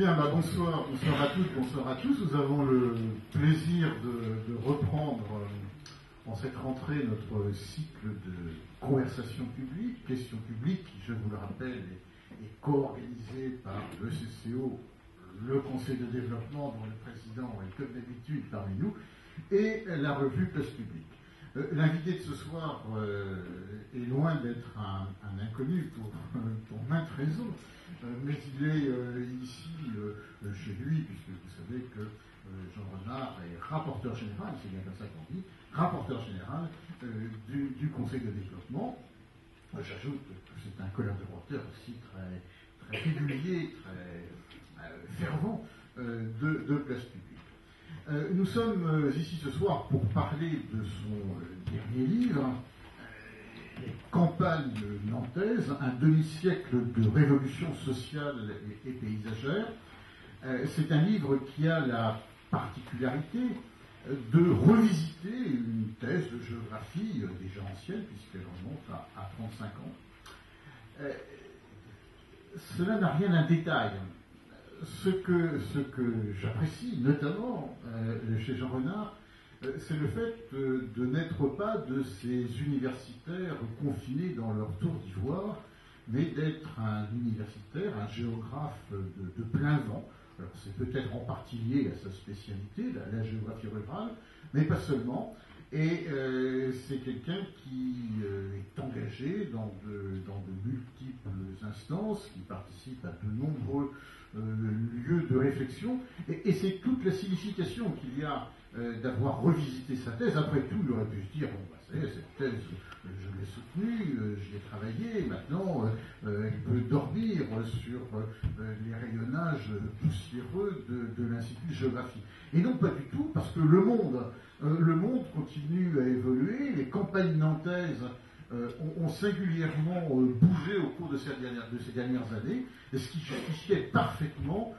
Bien, bonsoir, bonsoir à toutes, bonsoir à tous. Nous avons le plaisir de reprendre en cette rentrée notre cycle de conversation publique, questions publiques, qui, je vous le rappelle, est co-organisé par le CCO, le Conseil de développement, dont le président est comme d'habitude parmi nous, et la revue Place Publique. L'invité de ce soir est loin d'être un inconnu pour maintes raisons, mais il est ici chez lui, puisque vous savez que Jean Renard est rapporteur général, c'est bien comme ça qu'on dit, rapporteur général du Conseil de développement. J'ajoute que c'est un collaborateur aussi très régulier, très fervent de Place Publique. Nous sommes ici ce soir pour parler de son dernier livre, Les campagnes nantaises, un demi-siècle de révolution sociale et paysagère. C'est un livre qui a la particularité de revisiter une thèse de géographie déjà ancienne, puisqu'elle remonte à 35 ans. Cela n'a rien d'un détail. Ce que j'apprécie, notamment chez Jean Renard, c'est le fait de n'être pas de ces universitaires confinés dans leur tour d'ivoire, mais d'être un universitaire, un géographe de plein vent. Alors c'est peut-être en partie lié à sa spécialité, la géographie rurale, mais pas seulement. Et c'est quelqu'un qui est engagé dans de multiples instances, qui participe à de nombreux lieux de réflexion, et c'est toute la signification qu'il y a d'avoir revisité sa thèse. Après tout, il aurait pu se dire, bon, ça y est, cette thèse, je l'ai soutenue, j'y ai travaillé, maintenant, elle peut dormir sur les rayonnages poussiéreux de l'Institut de géographie. Et non, pas du tout, parce que le monde continue à évoluer, les campagnes nantaises ont singulièrement bougé au cours de ces dernières années, ce qui justifiait parfaitement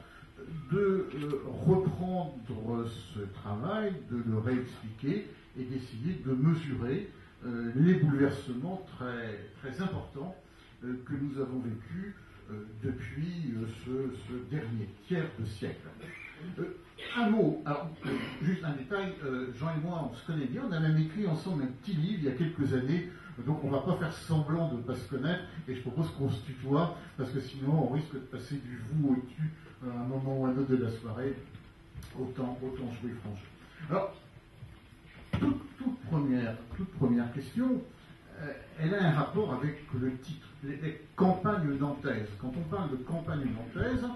de reprendre ce travail, de le réexpliquer et d'essayer de mesurer les bouleversements très, très importants que nous avons vécus depuis ce dernier tiers de siècle. Un mot, alors juste un détail, Jean et moi on se connaît bien, on a même écrit ensemble un petit livre il y a quelques années, donc on ne va pas faire semblant de ne pas se connaître, et je propose qu'on se tutoie, parce que sinon on risque de passer du vous au tu à un moment ou à un autre de la soirée, autant jouer franchement. Alors, toute première question, elle a un rapport avec le titre, les campagnes nantaises. Quand on parle de campagnes nantaises,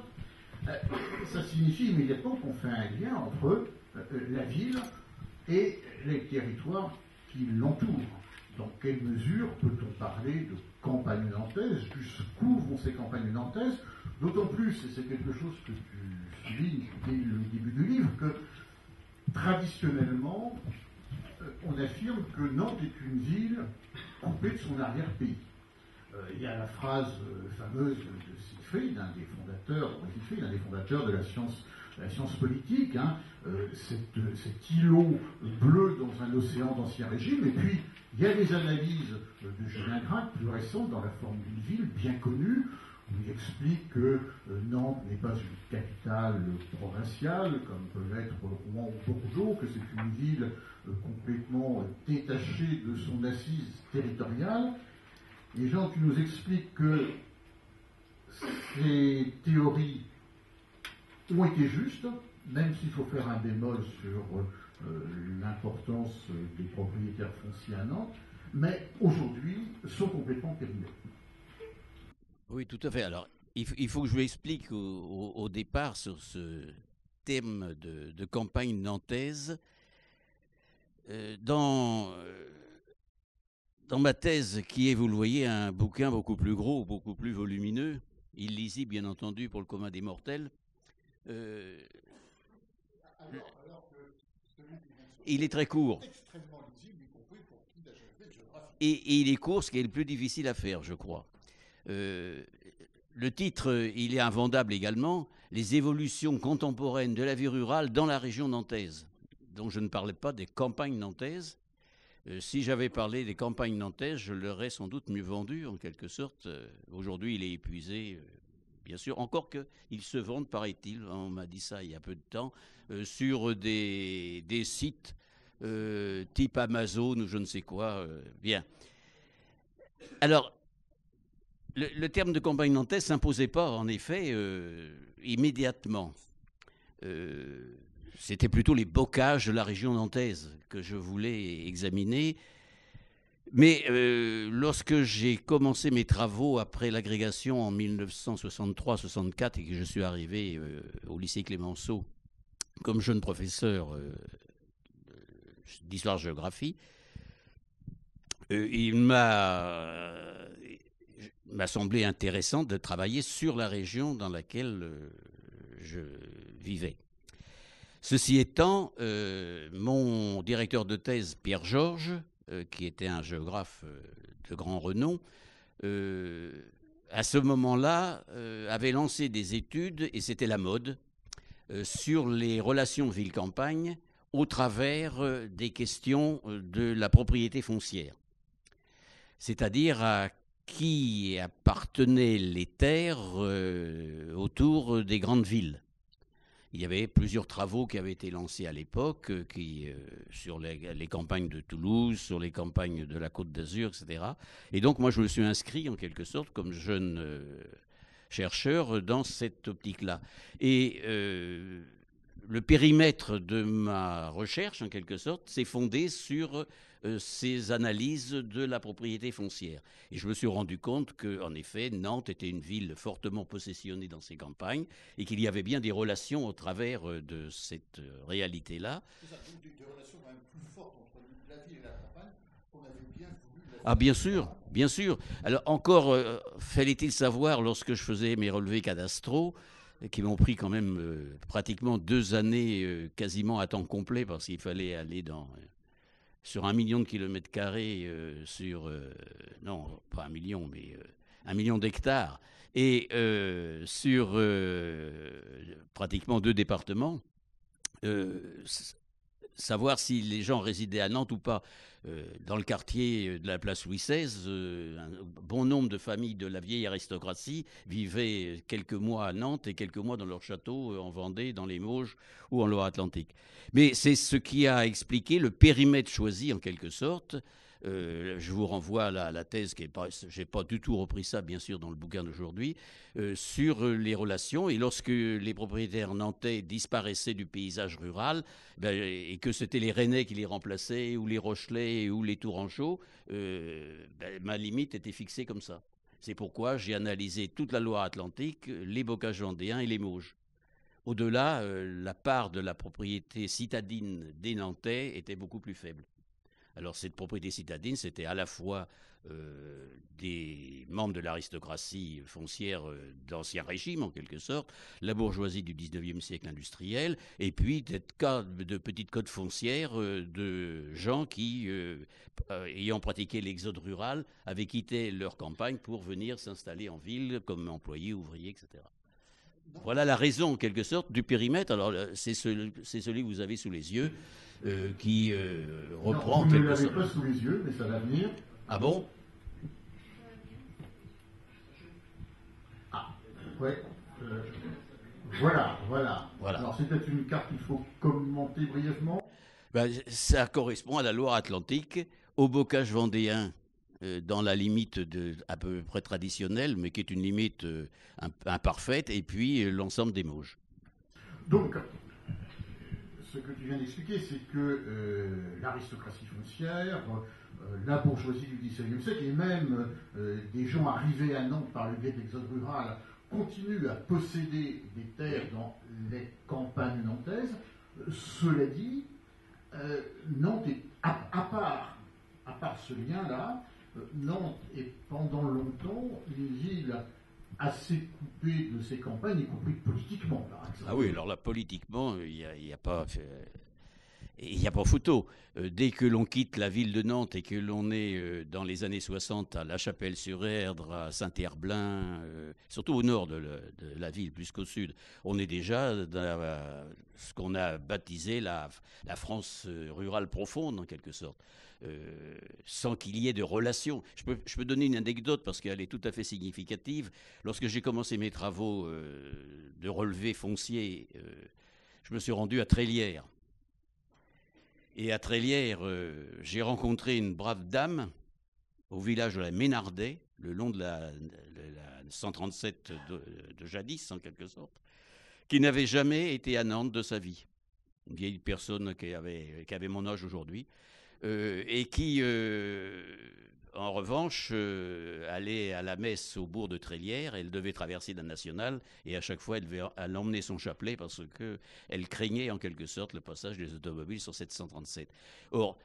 ça signifie immédiatement qu'on fait un lien entre la ville et les territoires qui l'entourent. Dans quelle mesure peut-on parler de campagnes nantaises? Jusqu'où vont ces campagnes nantaises? D'autant plus, et c'est quelque chose que tu soulignes dès le début du livre, que traditionnellement, on affirme que Nantes est une ville coupée de son arrière-pays. Il y a la phrase fameuse de Siegfried, un des fondateurs de la science politique, cet îlot bleu dans un océan d'Ancien Régime, et puis il y a des analyses de Julien Gracq plus récentes dans la forme d'une ville bien connue, où il explique que Nantes n'est pas une capitale provinciale, comme peut l'être Rouen ou Bordeaux, que c'est une ville complètement détachée de son assise territoriale. Et Jean, tu nous expliques que ces théories ont été justes, même s'il faut faire un bémol sur l'importance des propriétaires fonciers à Nantes, mais aujourd'hui sont complètement périmés. Oui, tout à fait. Alors, il faut que je vous explique au départ sur ce thème de campagne nantaise. Dans ma thèse, qui est, vous le voyez, un bouquin beaucoup plus gros, beaucoup plus volumineux, illisible bien entendu pour le commun des mortels, il est très court. Et il est court, ce qui est le plus difficile à faire, je crois. Le titre, il est invendable également, les évolutions contemporaines de la vie rurale dans la région nantaise. Donc je ne parlais pas des campagnes nantaises. Si j'avais parlé des campagnes nantaises, je l'aurais sans doute mieux vendu, en quelque sorte. Aujourd'hui, il est épuisé bien sûr, encore qu'ils se vendent, paraît-il, on m'a dit ça il y a peu de temps, sur des sites type Amazon ou je ne sais quoi. Bien. Alors, le terme de campagne nantaise ne s'imposait pas, en effet, immédiatement. C'était plutôt les bocages de la région nantaise que je voulais examiner. Mais lorsque j'ai commencé mes travaux après l'agrégation en 1963-64 et que je suis arrivé au lycée Clémenceau comme jeune professeur d'histoire-géographie, il m'a semblé intéressant de travailler sur la région dans laquelle je vivais. Ceci étant, mon directeur de thèse, Pierre Georges, qui était un géographe de grand renom, à ce moment-là, avait lancé des études, et c'était la mode, sur les relations ville-campagne au travers des questions de la propriété foncière. C'est-à-dire à qui appartenaient les terres autour des grandes villes. Il y avait plusieurs travaux qui avaient été lancés à l'époque sur les campagnes de Toulouse, sur les campagnes de la Côte d'Azur, etc. Et donc moi je me suis inscrit en quelque sorte comme jeune chercheur dans cette optique-là. Et le périmètre de ma recherche en quelque sorte s'est fondé sur ces analyses de la propriété foncière. Et je me suis rendu compte qu'en effet, Nantes était une ville fortement possessionnée dans ses campagnes et qu'il y avait bien des relations au travers de cette réalité-là. C'est ça, donc des relations quand même plus fortes entre la ville et la campagne qu'on avait bien voulu. Ah bien sûr, bien sûr. Alors encore, fallait-il savoir lorsque je faisais mes relevés cadastraux, qui m'ont pris quand même pratiquement 2 années quasiment à temps complet parce qu'il fallait aller sur 1 million de kilomètres carrés, non, pas 1 million, mais 1 million d'hectares, et sur pratiquement 2 départements, savoir si les gens résidaient à Nantes ou pas. Dans le quartier de la place Louis XVI, un bon nombre de familles de la vieille aristocratie vivaient quelques mois à Nantes et quelques mois dans leur château en Vendée, dans les Mauges ou en Loire-Atlantique. Mais c'est ce qui a expliqué le périmètre choisi en quelque sorte. Je vous renvoie à la thèse, je n'ai pas du tout repris ça bien sûr dans le bouquin d'aujourd'hui, sur les relations. Et lorsque les propriétaires nantais disparaissaient du paysage rural, et que c'était les Rennais qui les remplaçaient, ou les Rochelais, ou les Tourangeaux, ma limite était fixée comme ça. C'est pourquoi j'ai analysé toute la Loire-Atlantique, les bocages vendéens et les Mauges. Au-delà, la part de la propriété citadine des Nantais était beaucoup plus faible. Alors cette propriété citadine, c'était à la fois des membres de l'aristocratie foncière d'Ancien Régime, en quelque sorte, la bourgeoisie du 19e siècle industriel, et puis de petites cotes foncières de gens qui, ayant pratiqué l'exode rural, avaient quitté leur campagne pour venir s'installer en ville comme employés, ouvriers, etc. Voilà la raison, en quelque sorte, du périmètre. Alors, c'est celui que vous avez sous les yeux, qui reprend... Non, vous ne l'avez pas sous les yeux, mais ça va venir. Ah bon? Ah, ouais. Voilà. Alors, c'est peut-être une carte qu'il faut commenter brièvement. Ça correspond à la Loire-Atlantique, au bocage vendéen, dans la limite à peu près traditionnelle, mais qui est une limite imparfaite, et puis l'ensemble des Mauges. Donc, ce que tu viens d'expliquer, c'est que l'aristocratie foncière, la bourgeoisie du XIXe siècle, et même des gens arrivés à Nantes par le biais de l'exode rural, continuent à posséder des terres dans les campagnes nantaises. Cela dit, Nantes est, à part ce lien-là, Nantes est pendant longtemps une ville assez coupée de ses campagnes, y compris politiquement, par exemple. Ah oui, alors là, politiquement, il n'y a pas... il n'y a pas photo. Dès que l'on quitte la ville de Nantes et que l'on est dans les années 60 à La Chapelle-sur-Erdre, à Saint-Herblain, surtout au nord de la ville, plus qu'au sud, on est déjà dans ce qu'on a baptisé la France rurale profonde, en quelque sorte. Sans qu'il y ait de relation. Je peux donner une anecdote parce qu'elle est tout à fait significative. Lorsque j'ai commencé mes travaux de relevé foncier, je me suis rendu à Trélières. Et à Trélières, j'ai rencontré une brave dame au village de la Ménardet, le long de la 137 de jadis, en quelque sorte, qui n'avait jamais été à Nantes de sa vie. Une vieille personne qui avait mon âge aujourd'hui, et qui, en revanche, allait à la messe au bourg de Trélières. Elle devait traverser la nationale, et à chaque fois, elle emmenait son chapelet parce qu'elle craignait en quelque sorte le passage des automobiles sur cette 137. Or,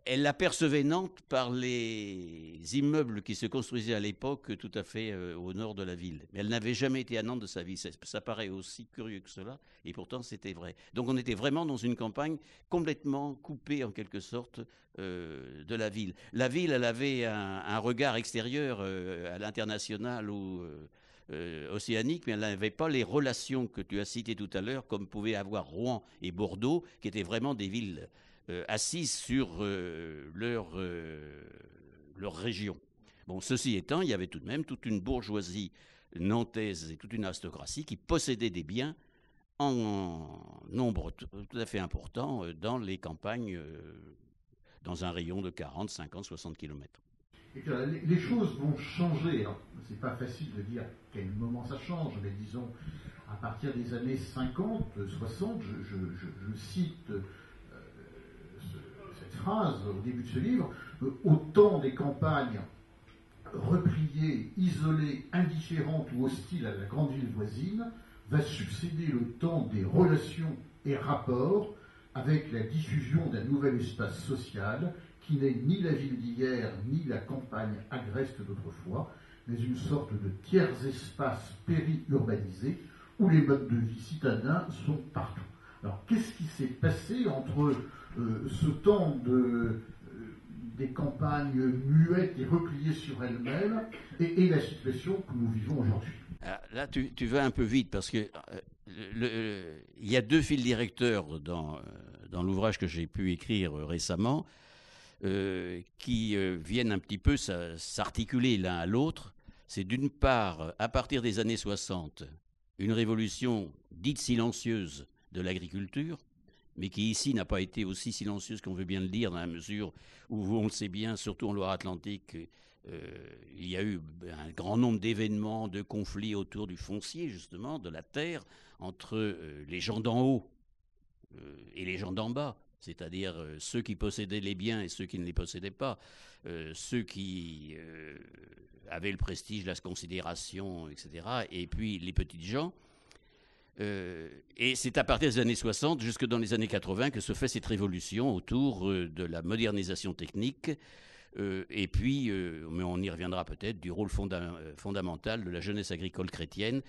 elle apercevait Nantes par les immeubles qui se construisaient à l'époque tout à fait au nord de la ville. Mais elle n'avait jamais été à Nantes de sa vie. Ça paraît aussi curieux que cela, et pourtant c'était vrai. Donc on était vraiment dans une campagne complètement coupée en quelque sorte de la ville. La ville, elle avait un regard extérieur à l'international ou océanique, mais elle n'avait pas les relations que tu as citées tout à l'heure, comme pouvaient avoir Rouen et Bordeaux, qui étaient vraiment des villes assises sur leur région. Bon, ceci étant, il y avait tout de même toute une bourgeoisie nantaise et toute une aristocratie qui possédait des biens en nombre tout à fait important dans les campagnes, dans un rayon de 40, 50, 60 kilomètres. Et que les choses vont changer. C'est pas facile de dire à quel moment ça change, mais disons, à partir des années 50, 60, je cite cette phrase au début de ce livre, au temps des campagnes repliées, isolées, indifférentes ou hostiles à la grande ville voisine, va succéder le temps des relations et rapports avec la diffusion d'un nouvel espace social qui n'est ni la ville d'hier, ni la campagne agreste d'autrefois, mais une sorte de tiers espace péri-urbanisé où les modes de vie citadins sont partout. Alors, qu'est-ce qui s'est passé entre ce temps des campagnes muettes et repliées sur elles-mêmes et la situation que nous vivons aujourd'hui? Là, tu vas un peu vite parce que il y a deux fils directeurs dans l'ouvrage que j'ai pu écrire récemment qui viennent un petit peu s'articuler l'un à l'autre. C'est d'une part, à partir des années 60, une révolution dite silencieuse de l'agriculture, mais qui ici n'a pas été aussi silencieuse qu'on veut bien le dire, dans la mesure où, on le sait bien, surtout en Loire-Atlantique, il y a eu un grand nombre d'événements, de conflits autour du foncier, justement, de la terre, entre les gens d'en haut et les gens d'en bas, c'est-à-dire ceux qui possédaient les biens et ceux qui ne les possédaient pas, ceux qui avaient le prestige, la considération, etc., et puis les petites gens. Et c'est à partir des années 60 jusque dans les années 80 que se fait cette révolution autour de la modernisation technique et puis, mais on y reviendra peut-être, du rôle fondamental de la jeunesse agricole chrétienne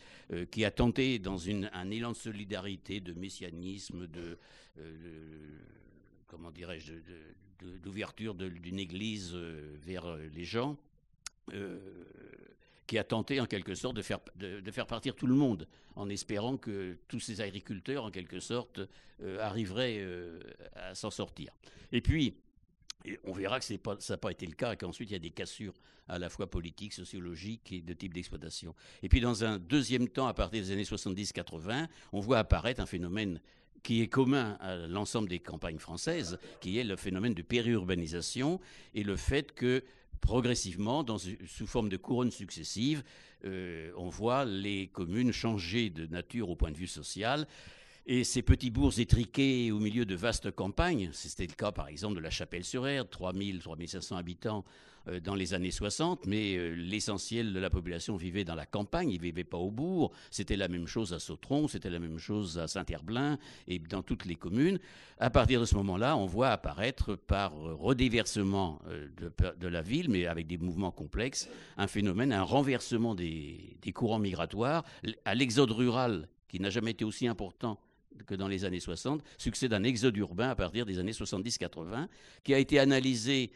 qui a tenté dans un élan de solidarité, de messianisme, comment dirais-je, d'ouverture d'une église vers les gens, qui a tenté en quelque sorte de faire partir tout le monde, en espérant que tous ces agriculteurs, en quelque sorte, arriveraient à s'en sortir. Et puis, on verra que ça n'a pas été le cas et qu'ensuite il y a des cassures à la fois politiques, sociologiques et de type d'exploitation. Et puis dans un deuxième temps, à partir des années 70-80, on voit apparaître un phénomène qui est commun à l'ensemble des campagnes françaises, qui est le phénomène de périurbanisation et le fait que progressivement, sous forme de couronnes successives, on voit les communes changer de nature au point de vue social. Et ces petits bourgs étriqués au milieu de vastes campagnes, c'était le cas par exemple de la Chapelle-sur-Erdre, 3500 habitants dans les années 60, mais l'essentiel de la population vivait dans la campagne, ils ne vivaient pas au bourg. C'était la même chose à Sautron, c'était la même chose à Saint-Herblain et dans toutes les communes. À partir de ce moment-là, on voit apparaître par redéversement de la ville, mais avec des mouvements complexes, un phénomène, un renversement des courants migratoires, à l'exode rural qui n'a jamais été aussi important que dans les années 60, succède un exode urbain à partir des années 70-80, qui a été analysé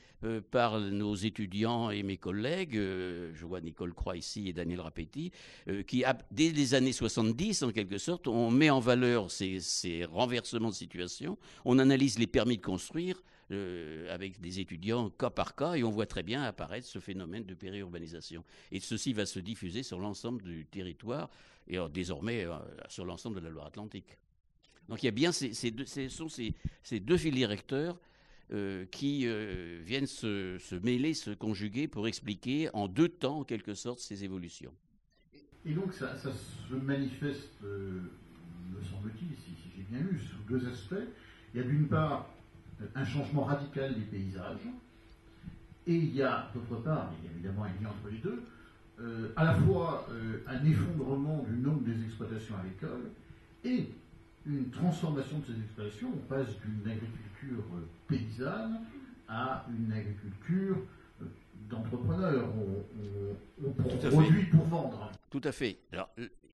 par nos étudiants et mes collègues, je vois Nicole Croix ici et Daniel Rapetti, qui, dès les années 70, en quelque sorte, on met en valeur ces renversements de situation, on analyse les permis de construire avec des étudiants cas par cas, et on voit très bien apparaître ce phénomène de périurbanisation. Et ceci va se diffuser sur l'ensemble du territoire, et désormais sur l'ensemble de la Loire-Atlantique. Donc il y a bien ces deux fils directeurs qui viennent se mêler, se conjuguer pour expliquer en deux temps, en quelque sorte, ces évolutions. Et donc ça se manifeste, me semble-t-il, si j'ai bien lu, sous deux aspects. Il y a d'une part un changement radical des paysages, et il y a d'autre part, il y a évidemment un lien entre les deux, à la fois un effondrement du nombre des exploitations agricoles et une transformation de ces exploitations. On passe d'une agriculture paysanne à une agriculture d'entrepreneurs. On produit pour vendre. Tout à fait. Alors,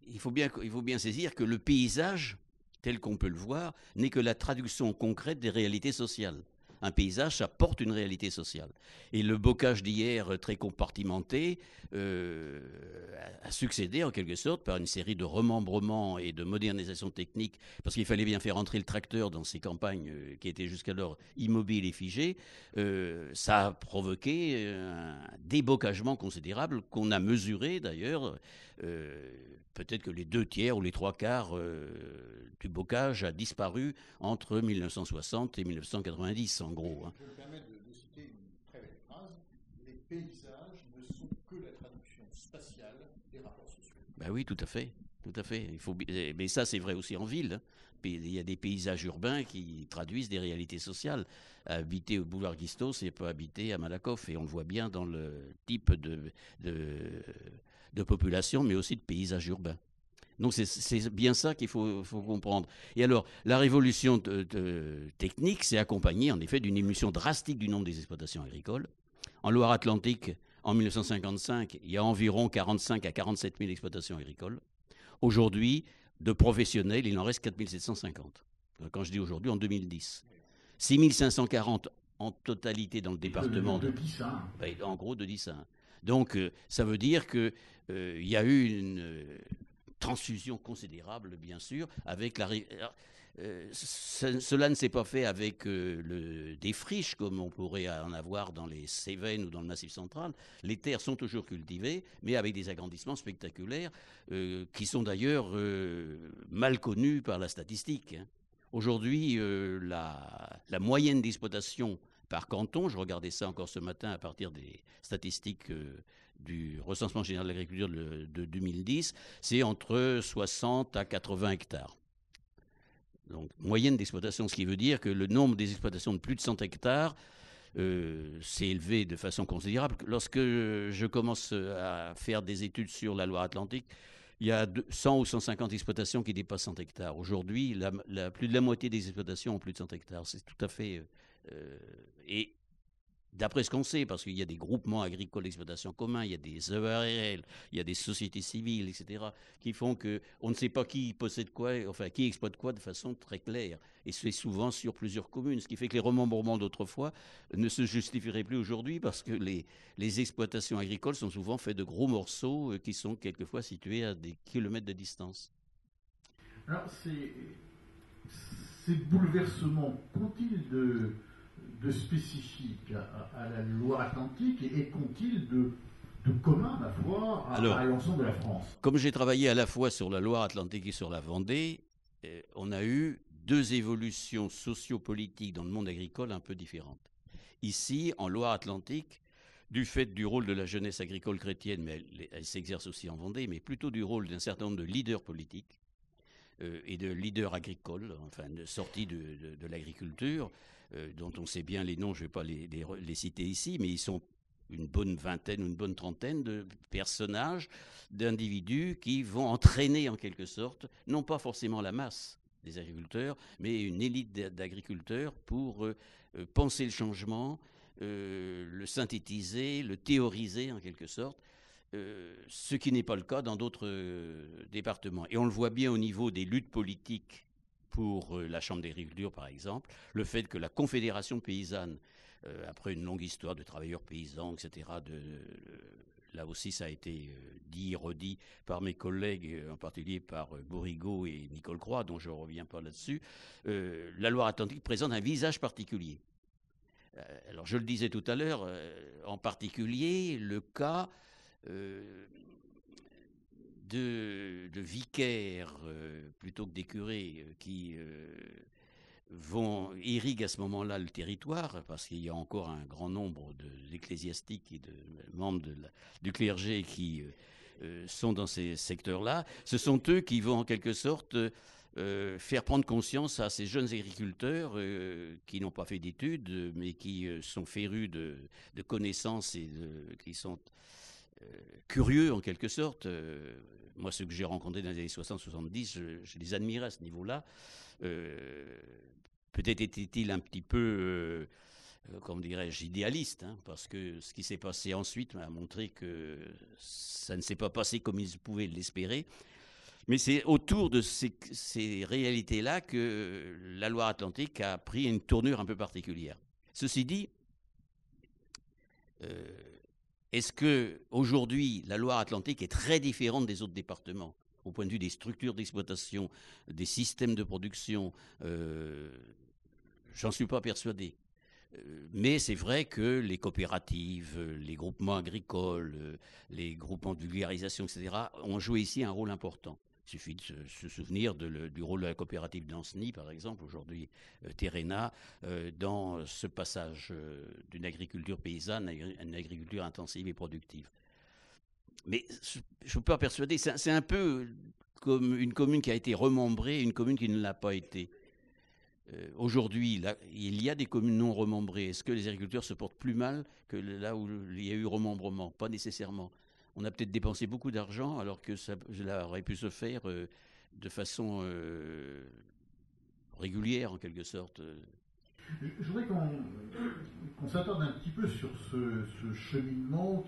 il faut bien saisir que le paysage, tel qu'on peut le voir, n'est que la traduction concrète des réalités sociales. Un paysage, ça porte une réalité sociale. Et le bocage d'hier, très compartimenté, a succédé en quelque sorte par une série de remembrements et de modernisation technique, parce qu'il fallait bien faire entrer le tracteur dans ces campagnes qui étaient jusqu'alors immobiles et figées. Ça a provoqué un débocagement considérable qu'on a mesuré d'ailleurs. Peut-être que les 2/3 ou les 3/4 du bocage a disparu entre 1960 et 1990, en gros. Je me permets de citer une très belle phrase. Les paysages ne sont que la traduction spatiale des rapports sociaux. Ben oui, tout à fait. Tout à fait. Mais ça, c'est vrai aussi en ville. Il y a des paysages urbains qui traduisent des réalités sociales. Habiter au boulevard Guisto, c'est pas habiter à Malakoff. Et on le voit bien dans le type de population, mais aussi de paysage urbain. Donc c'est bien ça qu'il faut comprendre. Et alors, la révolution technique s'est accompagnée en effet d'une diminution drastique du nombre des exploitations agricoles. En Loire-Atlantique, en 1955, il y a environ 45 à 47 000 exploitations agricoles. Aujourd'hui, de professionnels, il en reste 4 750. Quand je dis aujourd'hui, en 2010. 6 540 en totalité dans le département. De 10 à 1. En gros, de 10 à 1. Donc, ça veut dire qu'il y a eu une transfusion considérable, bien sûr, avec la... cela ne s'est pas fait avec des friches, comme on pourrait en avoir dans les Cévennes ou dans le Massif central. Les terres sont toujours cultivées, mais avec des agrandissements spectaculaires, qui sont d'ailleurs mal connus par la statistique. Hein. Aujourd'hui, la moyenne d'exploitation par canton, je regardais ça encore ce matin à partir des statistiques du recensement général de l'agriculture de 2010, c'est entre 60 à 80 hectares. Donc, moyenne d'exploitation, ce qui veut dire que le nombre des exploitations de plus de 100 hectares s'est élevé de façon considérable. Lorsque je commence à faire des études sur la Loire-Atlantique, il y a 100 ou 150 exploitations qui dépassent 100 hectares. Aujourd'hui, plus de la moitié des exploitations ont plus de 100 hectares. C'est tout à fait... et d'après ce qu'on sait, parce qu'il y a des groupements agricoles d'exploitation communs, il y a des EARL, il y a des sociétés civiles, etc., qui font qu'on ne sait pas qui possède quoi, enfin qui exploite quoi de façon très claire. Et c'est souvent sur plusieurs communes, ce qui fait que les remembrements d'autrefois ne se justifieraient plus aujourd'hui, parce que les exploitations agricoles sont souvent faites de gros morceaux qui sont quelquefois situés à des kilomètres de distance. Alors, ces bouleversements qu'ont-ils de spécifique à la Loire-Atlantique et qu'ont-ils de commun, ma foi, à l'ensemble de la France? Comme j'ai travaillé à la fois sur la Loire-Atlantique et sur la Vendée, on a eu deux évolutions sociopolitiques dans le monde agricole un peu différentes. Ici, en Loire-Atlantique, du fait du rôle de la jeunesse agricole chrétienne, mais elle s'exerce aussi en Vendée, mais plutôt du rôle d'un certain nombre de leaders politiques et de leaders agricoles, enfin sortis de l'agriculture, dont on sait bien les noms, je ne vais pas les citer ici, mais ils sont une bonne vingtaine ou une bonne trentaine de personnages, d'individus qui vont entraîner en quelque sorte, non pas forcément la masse des agriculteurs, mais une élite d'agriculteurs pour penser le changement, le synthétiser, le théoriser en quelque sorte, ce qui n'est pas le cas dans d'autres départements. Et on le voit bien au niveau des luttes politiques pour la Chambre d'agriculture, par exemple, le fait que la Confédération paysanne, après une longue histoire de travailleurs paysans, etc., là aussi ça a été dit, redit par mes collègues, en particulier par Bourrigaud et Nicole Croix, dont je ne reviens pas là-dessus, la Loire-Atlantique présente un visage particulier. Alors je le disais tout à l'heure, en particulier le cas de vicaires plutôt que des curés qui irriguent à ce moment-là le territoire, parce qu'il y a encore un grand nombre d'ecclésiastiques et de membres du clergé qui sont dans ces secteurs-là. Ce sont eux qui vont en quelque sorte faire prendre conscience à ces jeunes agriculteurs qui n'ont pas fait d'études, mais qui sont férus de connaissances et qui sont curieux en quelque sorte. Moi, ceux que j'ai rencontrés dans les années 60-70, je les admirais à ce niveau-là. Peut-être était-il un petit peu, comment dirais-je, idéaliste, hein, parce que ce qui s'est passé ensuite m'a montré que ça ne s'est pas passé comme ils pouvaient l'espérer. Mais c'est autour de ces réalités-là que la Loire-Atlantique a pris une tournure un peu particulière. Ceci dit, est-ce qu'aujourd'hui, la Loire-Atlantique est très différente des autres départements au point de vue des structures d'exploitation, des systèmes de production? J'en suis pas persuadé. Mais c'est vrai que les coopératives, les groupements agricoles, les groupements de vulgarisation, etc., ont joué ici un rôle important. Il suffit de se souvenir du rôle de la coopérative d'Ancenis, par exemple, aujourd'hui Terrena, dans ce passage d'une agriculture paysanne à une agriculture intensive et productive. Mais je ne suis pas persuadé. C'est un peu comme une commune qui a été remembrée et une commune qui ne l'a pas été. Aujourd'hui, il y a des communes non remembrées. Est-ce que les agriculteurs se portent plus mal que là où il y a eu remembrement? Pas nécessairement. On a peut-être dépensé beaucoup d'argent alors que cela aurait pu se faire de façon régulière, en quelque sorte. Je voudrais qu'on s'attarde un petit peu sur ce cheminement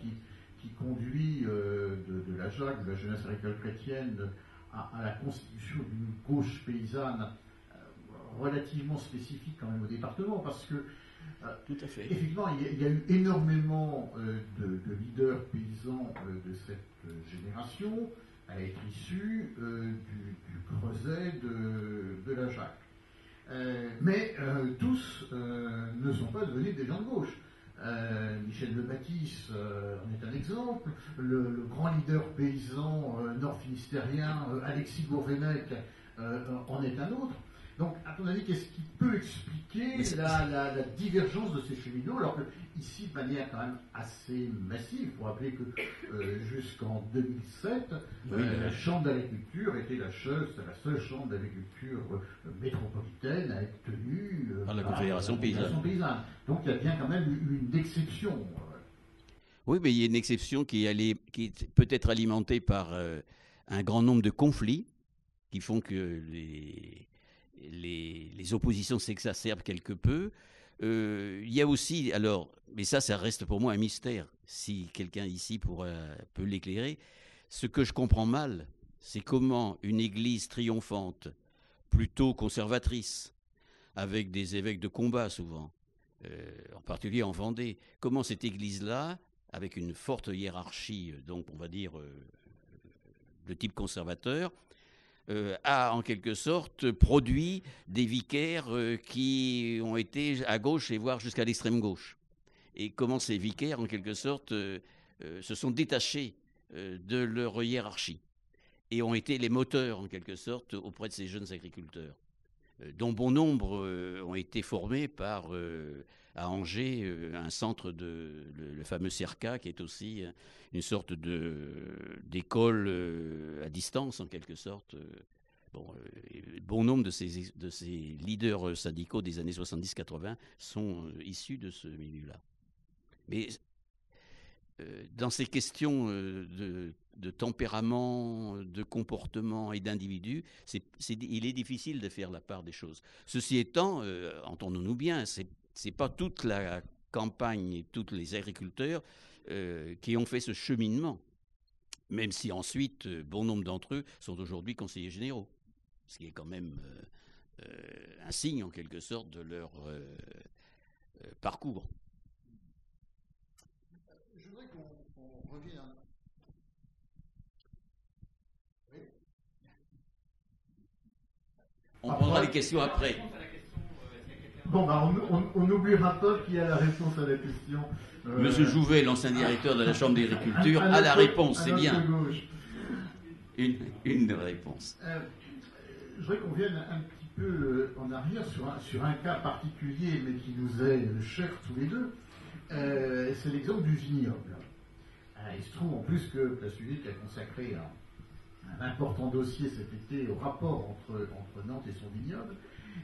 qui conduit de la JAC, de la jeunesse agricole chrétienne, à la constitution d'une gauche paysanne relativement spécifique quand même au département, parce que tout à fait. Effectivement, il y a eu énormément de leaders paysans de cette génération à être issus du creuset de la JAC. Mais tous ne sont pas devenus des gens de gauche. Michel Le Baptiste en est un exemple. Le grand leader paysan nord-finistérien, Alexis Gourvenec, en est un autre. Donc, à ton avis, qu'est-ce qui peut expliquer la divergence de ces cheminots, alors que ici, de manière quand même assez massive, il faut rappeler que jusqu'en 2007, la Chambre d'agriculture était la seule chambre d'agriculture métropolitaine à être tenue par la Confédération paysanne. Donc, il y a bien quand même une exception. Oui, mais il y a une exception qui peut être alimentée par un grand nombre de conflits qui font que les oppositions s'exacerbent quelque peu. Il y a aussi, alors, mais ça reste pour moi un mystère, si quelqu'un ici peut l'éclairer. Ce que je comprends mal, c'est comment une église triomphante, plutôt conservatrice, avec des évêques de combat souvent, en particulier en Vendée, comment cette église-là, avec une forte hiérarchie, donc on va dire de type conservateur, a en quelque sorte produit des vicaires qui ont été à gauche et voire jusqu'à l'extrême gauche. Et comment ces vicaires, en quelque sorte, se sont détachés de leur hiérarchie et ont été les moteurs, en quelque sorte, auprès de ces jeunes agriculteurs, dont bon nombre ont été formés par, à Angers, un centre le fameux CERCA, qui est aussi une sorte d'école à distance, en quelque sorte. Bon nombre de ces leaders syndicaux des années 70-80 sont issus de ce milieu-là. Mais dans ces questions de tempérament, de comportement et d'individu, il est difficile de faire la part des choses. Ceci étant, entendons-nous bien, c'est pas toute la campagne et tous les agriculteurs qui ont fait ce cheminement, même si ensuite, bon nombre d'entre eux sont aujourd'hui conseillers généraux, ce qui est quand même un signe en quelque sorte de leur parcours. Je voudrais qu'on revienne. Oui. On prendra les questions après. Bon, bah, on n'oubliera pas qu'il y a la réponse à la question. Monsieur Jouvet, l'ancien directeur de la Chambre d'agriculture, a la réponse, c'est bien. Une réponse. Je voudrais qu'on vienne un petit peu en arrière sur un cas particulier, mais qui nous est cher tous les deux. C'est l'exemple du vignoble. Il se trouve en plus que Place Publique a consacré un important dossier cet été au rapport entre Nantes et son vignoble.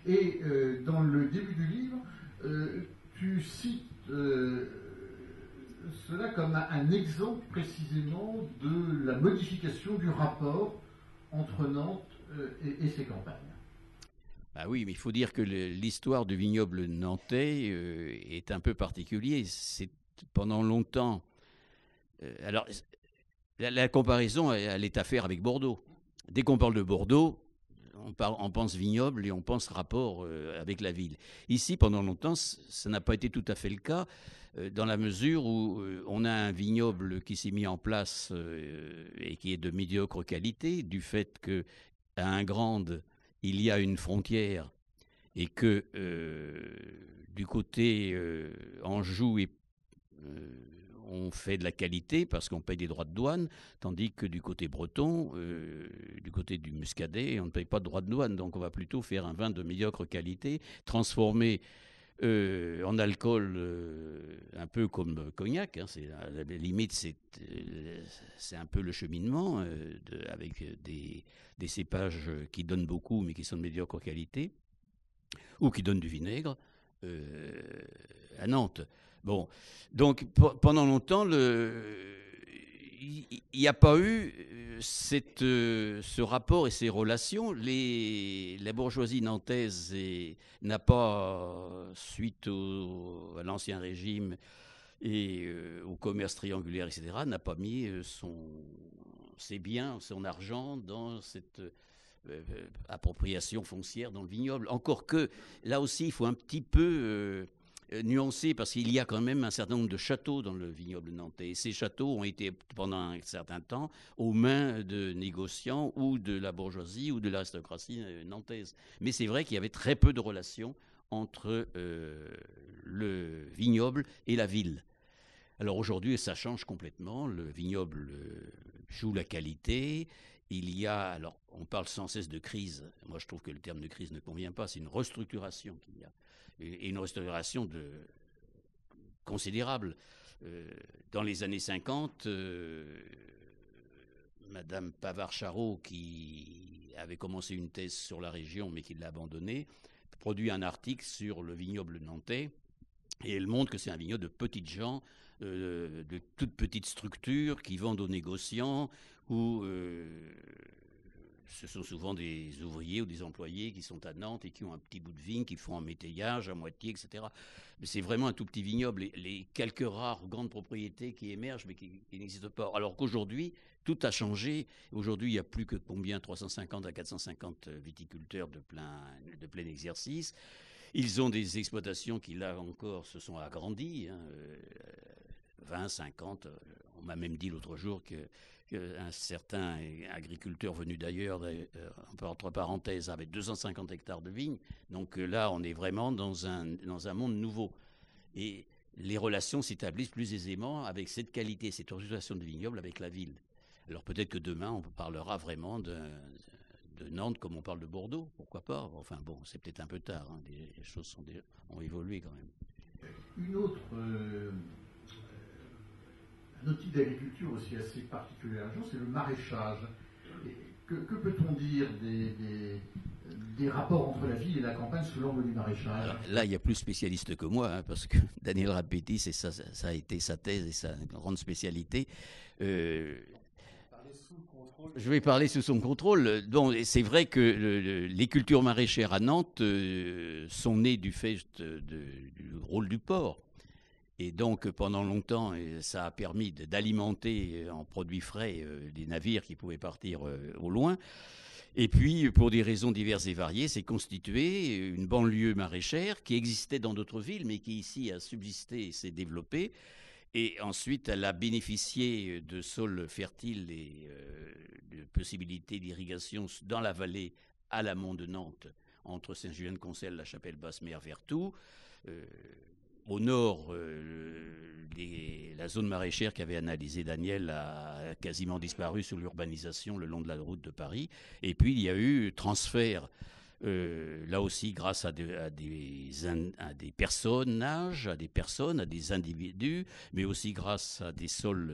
Et dans le début du livre, tu cites cela comme un exemple précisément de la modification du rapport entre Nantes et ses campagnes. Ah oui, mais il faut dire que l'histoire du vignoble nantais est un peu particulier. C'est pendant longtemps. Alors, la comparaison, elle est à faire avec Bordeaux. Dès qu'on parle de Bordeaux, on pense vignoble et on pense rapport avec la ville. Ici, pendant longtemps, ça n'a pas été tout à fait le cas, dans la mesure où on a un vignoble qui s'est mis en place et qui est de médiocre qualité, du fait qu'à Ingrande, il y a une frontière et que du côté Anjou on fait de la qualité parce qu'on paye des droits de douane, tandis que du côté breton, du côté du muscadet, on ne paye pas de droits de douane. Donc on va plutôt faire un vin de médiocre qualité, transformé en alcool un peu comme cognac. Hein, à la limite, c'est un peu le cheminement avec des cépages qui donnent beaucoup mais qui sont de médiocre qualité, ou qui donnent du vinaigre à Nantes. Bon, donc pendant longtemps, il n'y a pas eu ce rapport et ces relations. La bourgeoisie nantaise n'a pas, suite à l'Ancien Régime et au commerce triangulaire, etc., n'a pas mis ses biens, son argent dans cette appropriation foncière dans le vignoble. Encore que, là aussi, il faut un petit peu nuancé, parce qu'il y a quand même un certain nombre de châteaux dans le vignoble nantais. Et ces châteaux ont été pendant un certain temps aux mains de négociants ou de la bourgeoisie ou de l'aristocratie nantaise. Mais c'est vrai qu'il y avait très peu de relations entre le vignoble et la ville. Alors aujourd'hui, ça change complètement. Le vignoble joue la qualité. Alors on parle sans cesse de crise. Moi, je trouve que le terme de crise ne convient pas. C'est une restructuration qu'il y a. Et une restauration considérable. Dans les années 50, Madame Pavard-Charot, qui avait commencé une thèse sur la région, mais qui l'a abandonnée, produit un article sur le vignoble nantais, et elle montre que c'est un vignoble de petites gens, de toutes petites structures qui vendent aux négociants, où ce sont souvent des ouvriers ou des employés qui sont à Nantes et qui ont un petit bout de vigne, qui font un métayage à moitié, etc. Mais c'est vraiment un tout petit vignoble. Les quelques rares grandes propriétés qui émergent, mais qui n'existent pas. Alors qu'aujourd'hui, tout a changé. Aujourd'hui, il n'y a plus que 350 à 450 viticulteurs de plein exercice. Ils ont des exploitations qui, là encore, se sont agrandies. 20, 50. On m'a même dit l'autre jour qu'un certain agriculteur venu d'ailleurs, entre parenthèses, avait 250 hectares de vignes. Donc là, on est vraiment dans un monde nouveau. Et les relations s'établissent plus aisément avec cette qualité, cette organisation de vignoble avec la ville. Alors peut-être que demain, on parlera vraiment de Nantes comme on parle de Bordeaux, pourquoi pas. Enfin bon, c'est peut-être un peu tard, hein. Les choses ont évolué quand même. Un outil d'agriculture aussi assez particulier à jour, c'est le maraîchage. Que peut-on dire des rapports entre la ville et la campagne sous l'angle du maraîchage? Alors, là, il y a plus spécialiste que moi, hein, parce que Daniel Rapetti, ça a été sa thèse et sa grande spécialité. Je vais parler sous son contrôle. Donc, c'est vrai que les cultures maraîchères à Nantes sont nées du fait du rôle du port. Et donc, pendant longtemps, ça a permis d'alimenter en produits frais des navires qui pouvaient partir au loin. Et puis, pour des raisons diverses et variées, s'est constituée une banlieue maraîchère qui existait dans d'autres villes, mais qui ici a subsisté et s'est développée. Et ensuite, elle a bénéficié de sols fertiles et de possibilités d'irrigation dans la vallée à l'amont de Nantes, entre Saint-Julien-de-Concelles, la Chapelle-Basse-Mer, Vertou. Au nord, la zone maraîchère qu'avait analysée Daniel a quasiment disparu sous l'urbanisation le long de la route de Paris. Et puis, il y a eu transfert, là aussi grâce à des personnages, à des individus, mais aussi grâce à des sols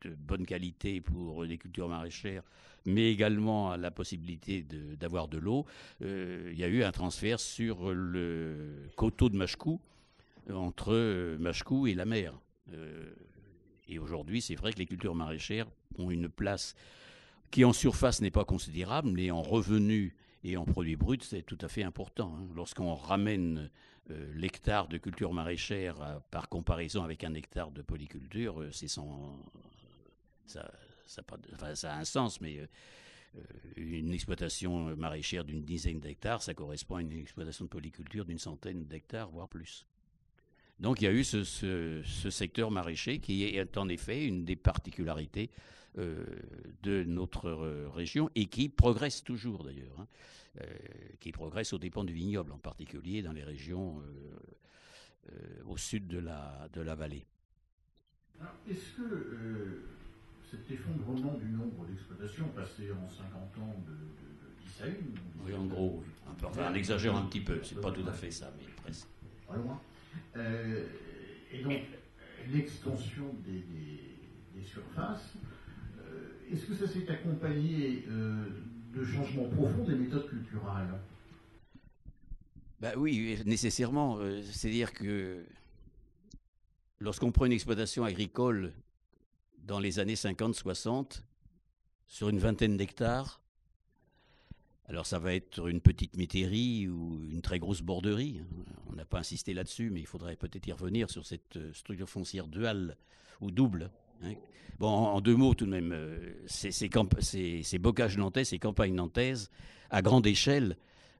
de bonne qualité pour les cultures maraîchères, mais également à la possibilité d'avoir de l'eau. Il y a eu un transfert sur le coteau de Machecou, entre Machecou et la mer. Et aujourd'hui, c'est vrai que les cultures maraîchères ont une place qui en surface n'est pas considérable, mais en revenus et en produits bruts, c'est tout à fait important. Lorsqu'on ramène l'hectare de culture maraîchère par comparaison avec un hectare de polyculture, ça a un sens, mais une exploitation maraîchère d'une dizaine d'hectares, ça correspond à une exploitation de polyculture d'une centaine d'hectares, voire plus. Donc il y a eu ce secteur maraîcher qui est en effet une des particularités de notre région et qui progresse toujours d'ailleurs, qui progresse aux dépens du vignoble, en particulier dans les régions au sud de la vallée. Alors, est-ce que cet effondrement du nombre d'exploitations passé en 50 ans de 10 à 1... Oui, en gros, enfin, on exagère un petit peu, c'est pas tout à fait ça, mais presque. Pas loin. Et donc, l'extension des surfaces, est-ce que ça s'est accompagné de changements profonds des méthodes culturales ? Ben oui, nécessairement. C'est-à-dire que lorsqu'on prend une exploitation agricole dans les années 50-60, sur une vingtaine d'hectares, alors ça va être une petite métairie ou une très grosse borderie. On n'a pas insisté là-dessus, mais il faudrait peut-être y revenir sur cette structure foncière duale ou double. Bon, en deux mots tout de même, ces bocages nantais, ces campagnes nantaises, à grande échelle,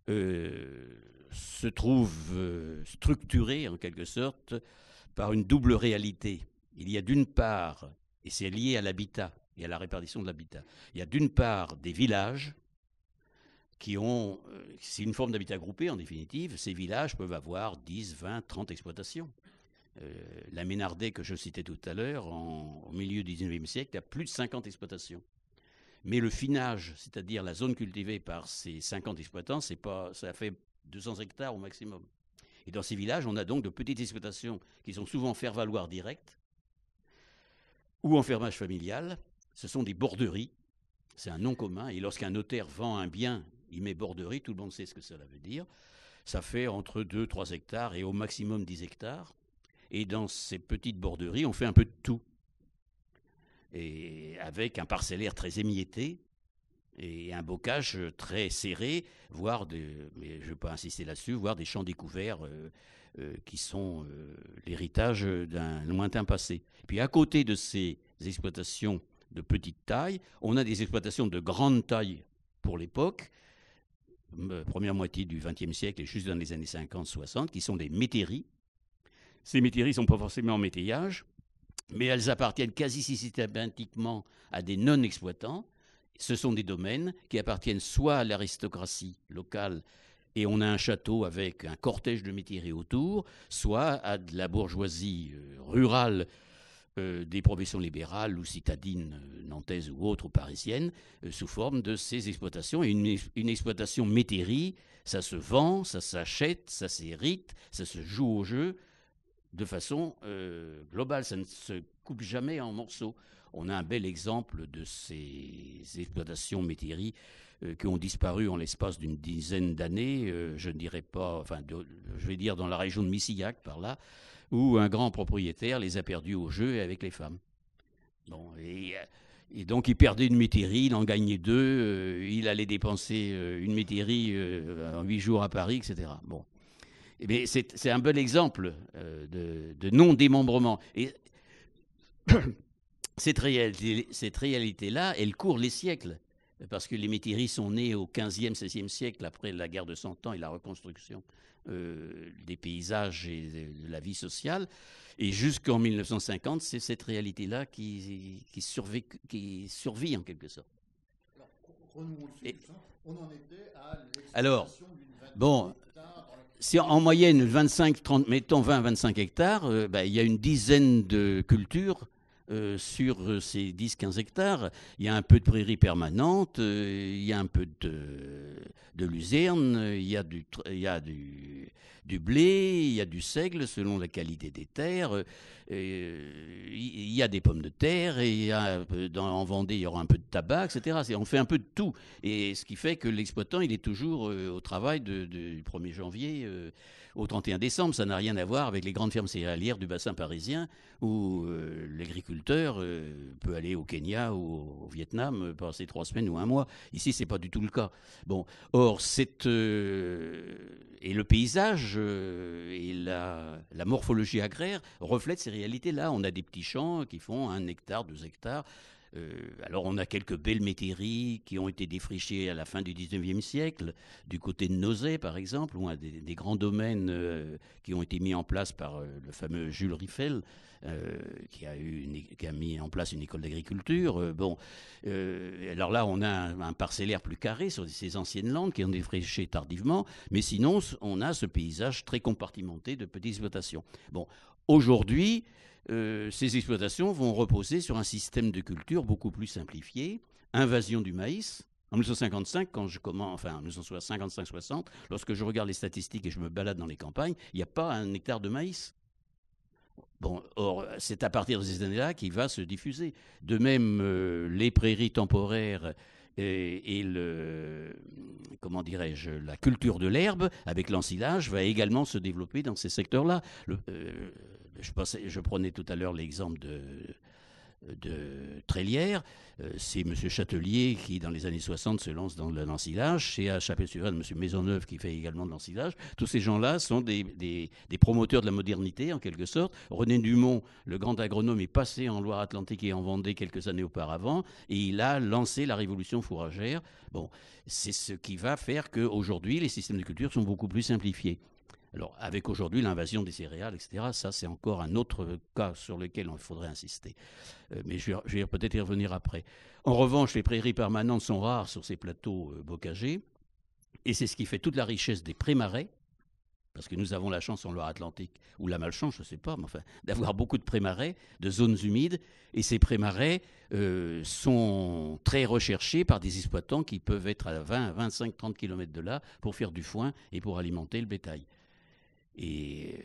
se trouvent structurées en quelque sorte par une double réalité. Il y a d'une part, et c'est lié à l'habitat et à la répartition de l'habitat, il y a d'une part des villages qui ont, c'est une forme d'habitat groupé en définitive, ces villages peuvent avoir 10, 20, 30 exploitations. La Ménardet que je citais tout à l'heure, au milieu du XIXe siècle, a plus de 50 exploitations. Mais le finage, c'est-à-dire la zone cultivée par ces 50 exploitants, ça fait 200 hectares au maximum. Et dans ces villages, on a donc de petites exploitations qui sont souvent faire-valoir direct ou en fermage familial. Ce sont des borderies, c'est un nom commun. Et lorsqu'un notaire vend un bien, il met borderie, tout le monde sait ce que cela veut dire. Ça fait entre 2-3 hectares et au maximum 10 hectares. Et dans ces petites borderies, on fait un peu de tout. Et avec un parcellaire très émietté et un bocage très serré, voire mais je ne vais pas insister là-dessus, voire des champs découverts qui sont l'héritage d'un lointain passé. Et puis à côté de ces exploitations de petite taille, on a des exploitations de grande taille pour l'époque, première moitié du XXe siècle et juste dans les années 50-60, qui sont des métairies. Ces métairies ne sont pas forcément en métayage, mais elles appartiennent quasi systématiquement à des non-exploitants. Ce sont des domaines qui appartiennent soit à l'aristocratie locale, et on a un château avec un cortège de métairies autour, soit à de la bourgeoisie rurale des professions libérales ou citadines nantaises ou autres ou parisiennes, sous forme de ces exploitations. Et une exploitation métairie, ça se vend, ça s'achète, ça s'hérite, ça se joue au jeu de façon globale. Ça ne se coupe jamais en morceaux. On a un bel exemple de ces exploitations métairies qui ont disparu en l'espace d'une dizaine d'années, je ne dirais pas, enfin, je vais dire dans la région de Missillac, par là, où un grand propriétaire les a perdus au jeu avec les femmes. Bon, et donc il perdait une métairie, il en gagnait deux, il allait dépenser une métairie en 8 jours à Paris, etc. Bon. Mais c'est un bon exemple de non-démembrement. Et cette réalité-là, elle court les siècles. parce que les métairies sont nées au XVe, XVIe siècle, après la guerre de Cent Ans et la reconstruction des paysages et de la vie sociale. Et jusqu'en 1950, c'est cette réalité-là qui survit en quelque sorte. On en était à l'exploitation d'une vingtaine d'hectares. Si en moyenne 25-30, mettons 20-25 hectares, il y a une dizaine de cultures sur ces 10-15 hectares. Il y a un peu de prairies permanentes, il y a un peu de luzerne, il y a du blé, il y a du seigle selon la qualité des terres, il y a des pommes de terre, et en Vendée il y aura un peu de tabac, etc. On fait un peu de tout. Et ce qui fait que l'exploitant il est toujours au travail du 1er janvier au 31 décembre. Ça n'a rien à voir avec les grandes fermes céréalières du bassin parisien où l'agriculteur peut aller au Kenya ou au Vietnam passer 3 semaines ou un mois. Ici, ce n'est pas du tout le cas. Bon, or, et le paysage et la morphologie agraire reflètent ces réalités-là. On a des petits champs qui font 1 hectare, 2 hectares. Alors on a quelques belles métairies qui ont été défrichées à la fin du 19e siècle, du côté de Nozay par exemple, ou des grands domaines qui ont été mis en place par le fameux Jules Riffel, qui a mis en place une école d'agriculture. Alors là on a un parcellaire plus carré sur ces anciennes landes qui ont été défrichées tardivement, mais sinon on a ce paysage très compartimenté de petites exploitations. Bon, aujourd'hui, ces exploitations vont reposer sur un système de culture beaucoup plus simplifié. Invasion du maïs. En 1955, en 1955-60, lorsque je regarde les statistiques et je me balade dans les campagnes, il n'y a pas 1 hectare de maïs. Bon, or, c'est à partir de ces années-là qu'il va se diffuser. De même, les prairies temporaires et la culture de l'herbe avec l'ensilage va également se développer dans ces secteurs-là. Je prenais tout à l'heure l'exemple de Trélières. C'est M. Châtelier qui, dans les années 60, se lance dans l'ensilage. C'est à Chapelle-sur-Yonne, M. Maisonneuve qui fait également de l'ensilage. Tous ces gens-là sont des promoteurs de la modernité, en quelque sorte. René Dumont, le grand agronome, est passé en Loire-Atlantique et en Vendée quelques années auparavant, et il a lancé la révolution fourragère. Bon, c'est ce qui va faire qu'aujourd'hui, les systèmes de culture sont beaucoup plus simplifiés. Alors, avec aujourd'hui l'invasion des céréales, etc., ça, c'est encore un autre cas sur lequel il faudrait insister. Mais je vais peut-être y revenir après. En revanche, les prairies permanentes sont rares sur ces plateaux bocagers, et c'est ce qui fait toute la richesse des pré-marais, parce que nous avons la chance en Loire-Atlantique, ou la malchance, je ne sais pas, mais enfin, d'avoir beaucoup de pré-marais, de zones humides, et ces pré-marais sont très recherchés par des exploitants qui peuvent être à 20, 25, 30 km de là pour faire du foin et pour alimenter le bétail. Et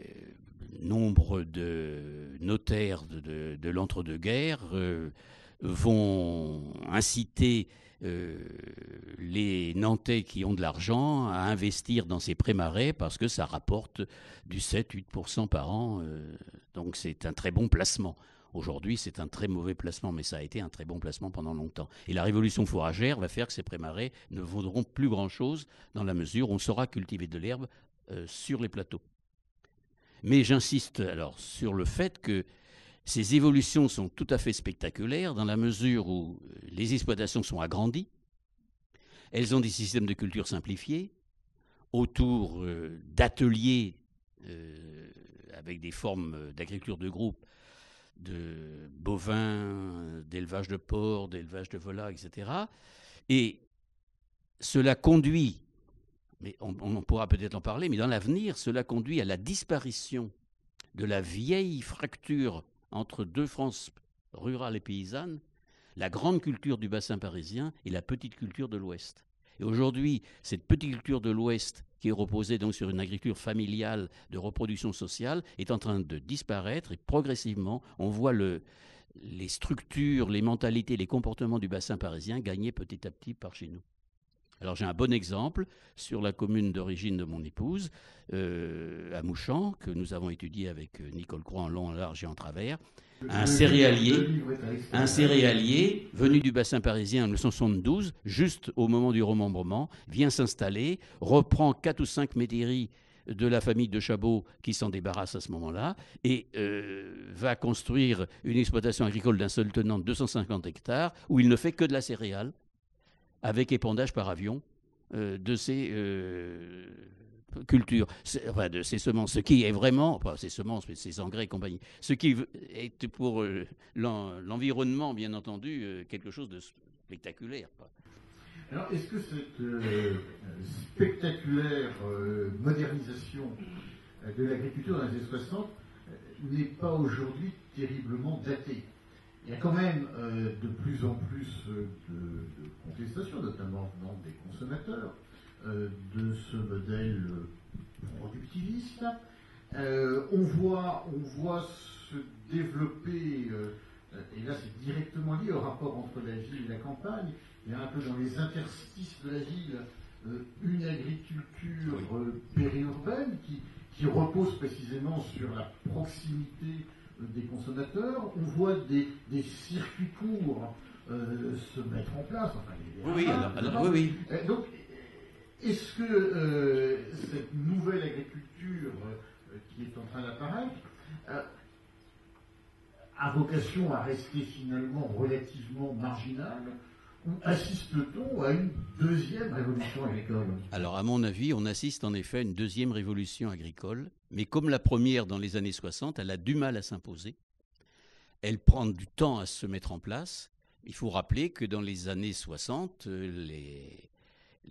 nombre de notaires de l'entre-deux-guerres vont inciter les Nantais qui ont de l'argent à investir dans ces pré-marais parce que ça rapporte du 7-8% par an. Donc c'est un très bon placement. Aujourd'hui, c'est un très mauvais placement, mais ça a été un très bon placement pendant longtemps. Et la révolution fourragère va faire que ces pré-marais ne vaudront plus grand-chose dans la mesure où on saura cultiver de l'herbe sur les plateaux. Mais j'insiste alors sur le fait que ces évolutions sont tout à fait spectaculaires dans la mesure où les exploitations sont agrandies, elles ont des systèmes de culture simplifiés, autour d'ateliers avec des formes d'agriculture de groupe, de bovins, d'élevage de porcs, d'élevage de volailles, etc. Et cela conduit, mais on pourra peut-être en parler, mais dans l'avenir, cela conduit à la disparition de la vieille fracture entre deux France rurales et paysannes, la grande culture du bassin parisien et la petite culture de l'Ouest. Et aujourd'hui, cette petite culture de l'Ouest, qui est reposée donc sur une agriculture familiale de reproduction sociale, est en train de disparaître et progressivement, on voit les structures, les mentalités, les comportements du bassin parisien gagner petit à petit par chez nous. Alors j'ai un bon exemple sur la commune d'origine de mon épouse, à Mouchamps, que nous avons étudié avec Nicole Croix en long, en large et en travers. Un céréalier venu du bassin parisien en 1972, juste au moment du remembrement, vient s'installer, reprend 4 ou 5 métairies de la famille de Chabot qui s'en débarrasse à ce moment-là et va construire une exploitation agricole d'un seul tenant de 250 hectares où il ne fait que de la céréale. avec épandage par avion de ces cultures, enfin de ces semences, ce qui est vraiment, pas ces semences, mais ces engrais et compagnie, ce qui est pour l'environnement, bien entendu, quelque chose de spectaculaire. Alors, est-ce que cette spectaculaire modernisation de l'agriculture dans les années 60 n'est pas aujourd'hui terriblement datée? Il y a quand même de plus en plus de contestations, notamment venant des consommateurs, de ce modèle productiviste. On voit se développer, et là c'est directement lié au rapport entre la ville et la campagne, il y a un peu dans les interstices de la ville une agriculture périurbaine qui repose précisément sur la proximité des consommateurs. On voit des circuits courts se mettre en place. Enfin, oui. Donc, est-ce que cette nouvelle agriculture qui est en train d'apparaître a vocation à rester finalement relativement marginale, ou assiste-t-on à une deuxième révolution agricole? Alors, à mon avis, on assiste en effet à une deuxième révolution agricole, mais comme la première dans les années 60, elle a du mal à s'imposer. Elle prend du temps à se mettre en place. Il faut rappeler que dans les années 60,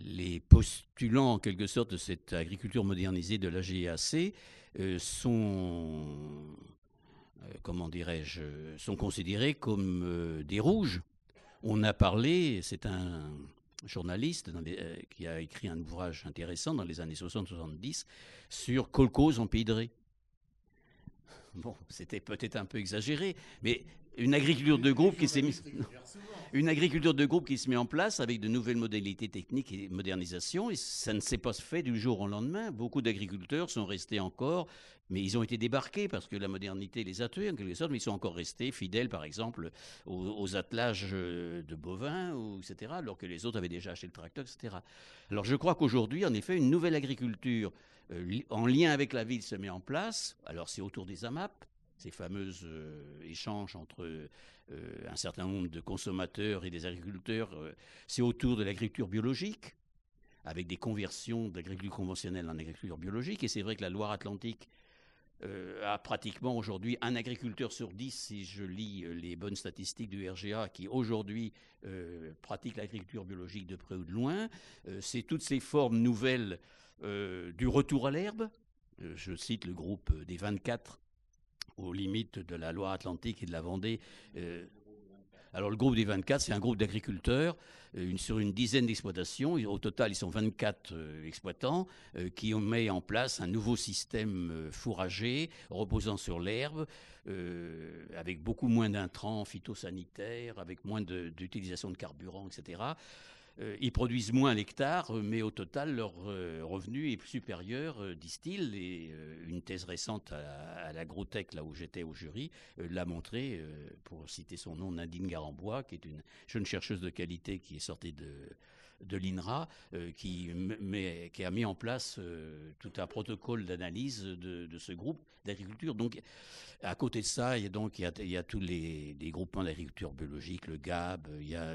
les postulants, en quelque sorte, de cette agriculture modernisée de la GAC sont considérés comme des rouges. On a parlé, c'est un journaliste qui a écrit un ouvrage intéressant dans les années 60-70 sur kolkhoz en pays de Ré. Bon, c'était peut-être un peu exagéré, mais une agriculture de groupe qui s'est mise... Une agriculture de groupe qui se met en place avec de nouvelles modalités techniques et modernisation, et ça ne s'est pas fait du jour au lendemain. Beaucoup d'agriculteurs sont restés encore, mais ils ont été débarqués parce que la modernité les a tués en quelque sorte, mais ils sont encore restés fidèles, par exemple, aux attelages de bovins, etc., alors que les autres avaient déjà acheté le tracteur, etc. Alors je crois qu'aujourd'hui, en effet, une nouvelle agriculture en lien avec la ville se met en place. Alors c'est autour des AMAP, ces fameux échanges entre un certain nombre de consommateurs et des agriculteurs. C'est autour de l'agriculture biologique, avec des conversions d'agriculture conventionnelle en agriculture biologique. Et c'est vrai que la Loire-Atlantique a pratiquement aujourd'hui un agriculteur sur 10, si je lis les bonnes statistiques du RGA, qui aujourd'hui pratique l'agriculture biologique de près ou de loin. C'est toutes ces formes nouvelles du retour à l'herbe. Je cite le groupe des 24 aux limites de la Loire-Atlantique et de la Vendée. Alors le groupe des 24, c'est un groupe d'agriculteurs sur une dizaine d'exploitations. Au total, ils sont 24 exploitants qui ont mis en place un nouveau système fourrager reposant sur l'herbe, avec beaucoup moins d'intrants phytosanitaires, avec moins d'utilisation de carburant, etc. Ils produisent moins à l'hectare, mais au total, leur revenu est supérieur, disent-ils. Et une thèse récente à l'Agrotech, là où j'étais au jury, l'a montré, pour citer son nom, Nadine Garambois, qui est une jeune chercheuse de qualité qui est sortie de l'INRA, qui a mis en place tout un protocole d'analyse de ce groupe d'agriculture. Donc, à côté de ça, il y a tous les groupements d'agriculture biologique, le GAB, il y a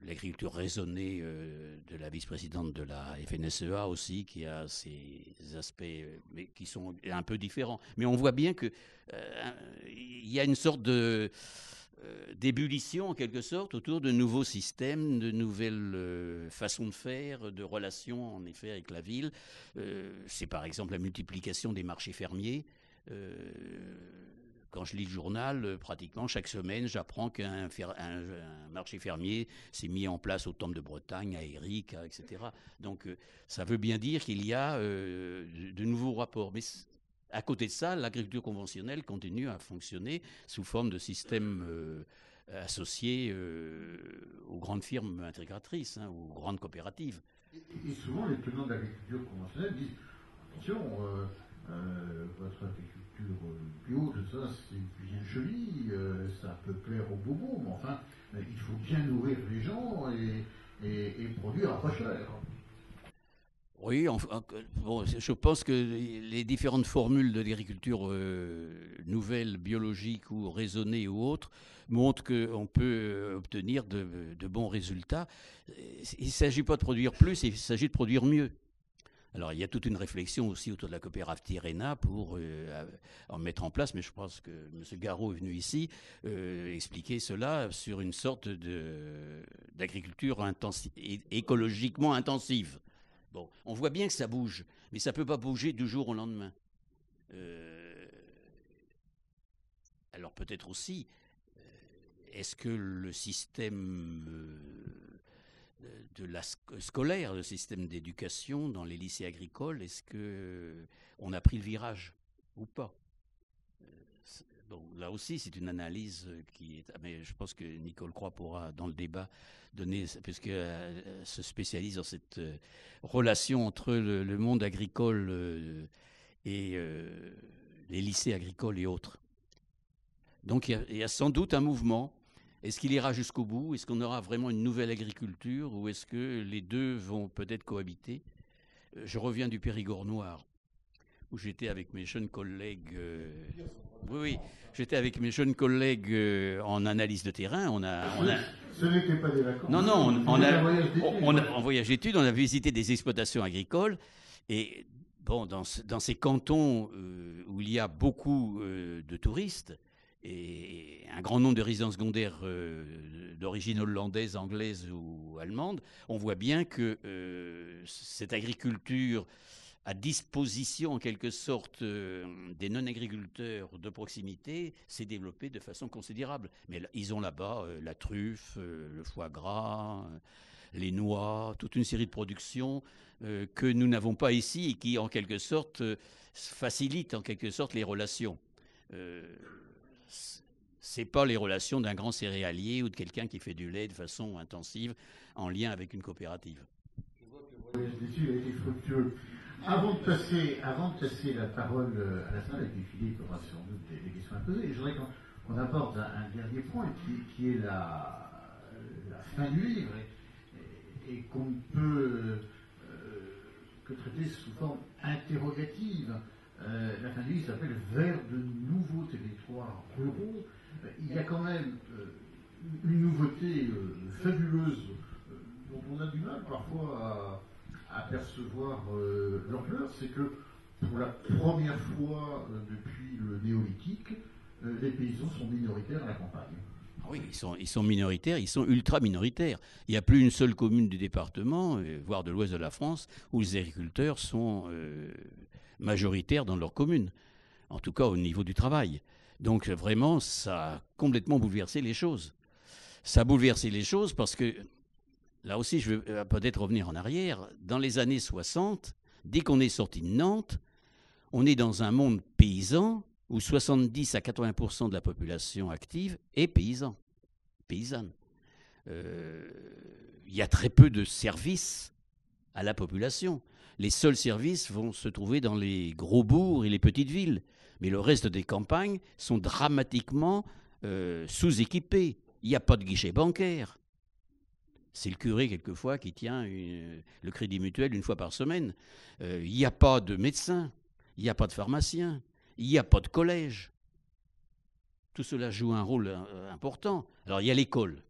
l'agriculture raisonnée de la vice-présidente de la FNSEA aussi, qui a ses aspects mais qui sont un peu différents. Mais on voit bien qu'il y a une sorte d'ébullition, en quelque sorte, autour de nouveaux systèmes, de nouvelles façons de faire, de relations, en effet, avec la ville. C'est par exemple la multiplication des marchés fermiers. Quand je lis le journal, pratiquement chaque semaine, j'apprends qu'un marché fermier s'est mis en place au Temple de Bretagne, à Éric, etc. Donc, ça veut bien dire qu'il y a de nouveaux rapports. Mais à côté de ça, l'agriculture conventionnelle continue à fonctionner sous forme de systèmes associés aux grandes firmes intégratrices, aux grandes coopératives. Et souvent, les tenants de l'agriculture conventionnelle disent attention, votre agriculture bio, tout ça, c'est bien joli, ça peut plaire aux bobos, mais enfin, il faut bien nourrir les gens et produire à pas cher. Oui, bon, je pense que les différentes formules de l'agriculture nouvelles biologiques ou raisonnées ou autres montrent qu'on peut obtenir de bons résultats. Il ne s'agit pas de produire plus, il s'agit de produire mieux. Alors, il y a toute une réflexion aussi autour de la coopérative Tirrena pour en mettre en place, mais je pense que M. Garot est venu ici expliquer cela sur une sorte d'agriculture écologiquement intensive. Bon, on voit bien que ça bouge, mais ça ne peut pas bouger du jour au lendemain. Alors peut-être aussi, est-ce que le système scolaire, le système d'éducation dans les lycées agricoles, est-ce qu'on a pris le virage ou pas? Bon, là aussi, c'est une analyse qui est... Mais je pense que Nicole Croix pourra, dans le débat, donner... Puisqu'elle se spécialise dans cette relation entre le monde agricole et les lycées agricoles et autres. Donc, il y a sans doute un mouvement. Est-ce qu'il ira jusqu'au bout? Est-ce qu'on aura vraiment une nouvelle agriculture? Ou est-ce que les deux vont peut-être cohabiter? Je reviens du Périgord noir, où j'étais avec mes jeunes collègues... Oui, j'étais avec mes jeunes collègues en analyse de terrain. Ce n'était pas des vacances. Non, en voyage d'études, on a visité des exploitations agricoles. Et bon, dans ces cantons où il y a beaucoup de touristes et un grand nombre de résidences secondaires d'origine hollandaise, anglaise ou allemande, on voit bien que cette agriculture à disposition, en quelque sorte, des non-agriculteurs de proximité, s'est développée de façon considérable. Mais ils ont là-bas la truffe, le foie gras, les noix, toute une série de productions que nous n'avons pas ici et qui, en quelque sorte, facilitent en quelque sorte les relations. C'est pas les relations d'un grand céréalier ou de quelqu'un qui fait du lait de façon intensive en lien avec une coopérative. Je vois que le voyage d'études a été fructueux. Avant de passer la parole à la salle, et puis Philippe aura sans doute des questions à poser, je voudrais qu'on aborde un dernier point qui est la fin du livre et qu'on ne peut que traiter sous forme interrogative. La fin du livre s'appelle « Vers de nouveaux territoires ruraux ». Il y a quand même une nouveauté fabuleuse dont on a du mal parfois à percevoir l'ampleur, c'est que pour la première fois depuis le néolithique, les paysans sont minoritaires à la campagne. Oui, ils sont minoritaires, ils sont ultra minoritaires. Il n'y a plus une seule commune du département, voire de l'ouest de la France, où les agriculteurs sont majoritaires dans leur commune, en tout cas au niveau du travail. Donc vraiment, ça a complètement bouleversé les choses. Ça a bouleversé les choses parce que, là aussi, je vais peut-être revenir en arrière. Dans les années 60, dès qu'on est sorti de Nantes, on est dans un monde paysan où 70 à 80% de la population active est paysanne. Il y a très peu de services à la population. Les seuls services vont se trouver dans les gros bourgs et les petites villes. Mais le reste des campagnes sont dramatiquement sous-équipés. Il n'y a pas de guichet bancaire. C'est le curé, quelquefois, qui tient le crédit mutuel une fois par semaine. Il n'y a pas de médecin, il n'y a pas de pharmacien, il n'y a pas de collège. Tout cela joue un rôle important. Alors, il y a l'école,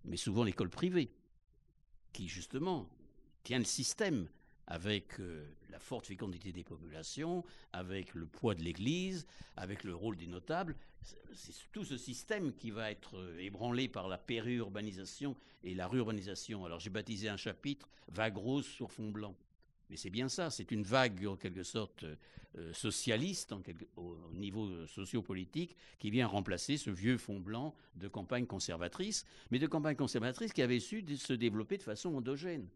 mais souvent l'école privée, qui, justement, tient le système avec la forte fécondité des populations, avec le poids de l'Église, avec le rôle des notables. C'est tout ce système qui va être ébranlé par la périurbanisation et la rurbanisation. Alors j'ai baptisé un chapitre « Vague rose sur fond blanc ». Mais c'est bien ça, c'est une vague en quelque sorte socialiste au niveau sociopolitique qui vient remplacer ce vieux fond blanc de campagne conservatrice, mais de campagne conservatrice qui avait su se développer de façon endogène.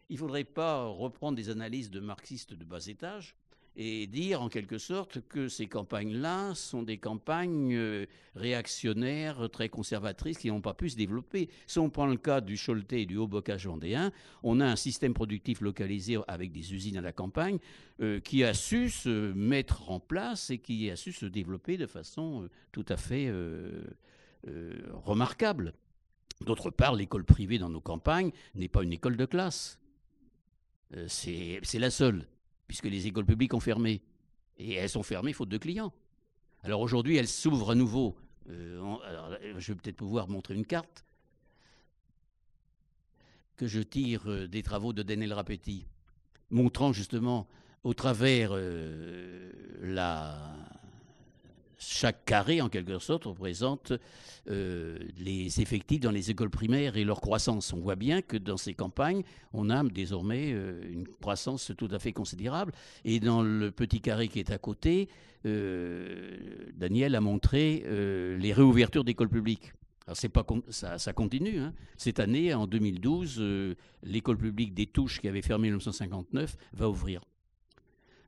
Il ne faudrait pas reprendre des analyses de marxistes de bas étage et dire en quelque sorte que ces campagnes-là sont des campagnes réactionnaires, très conservatrices, qui n'ont pas pu se développer. Si on prend le cas du Choletais et du Haut-Bocage vendéen, on a un système productif localisé avec des usines à la campagne qui a su se mettre en place et qui a su se développer de façon tout à fait remarquable. D'autre part, l'école privée dans nos campagnes n'est pas une école de classe. C'est la seule, puisque les écoles publiques ont fermé. Et elles sont fermées faute de clients. Alors aujourd'hui, elle s'ouvre à nouveau. Alors, je vais peut-être pouvoir montrer une carte que je tire des travaux de Denel Rapetti, montrant justement au travers chaque carré, en quelque sorte, représente les effectifs dans les écoles primaires et leur croissance. On voit bien que dans ces campagnes, on a désormais une croissance tout à fait considérable. Et dans le petit carré qui est à côté, Daniel a montré les réouvertures d'écoles publiques. Alors ça continue. Hein. Cette année, en 2012, l'école publique des Touches, qui avait fermé en 1959, va ouvrir.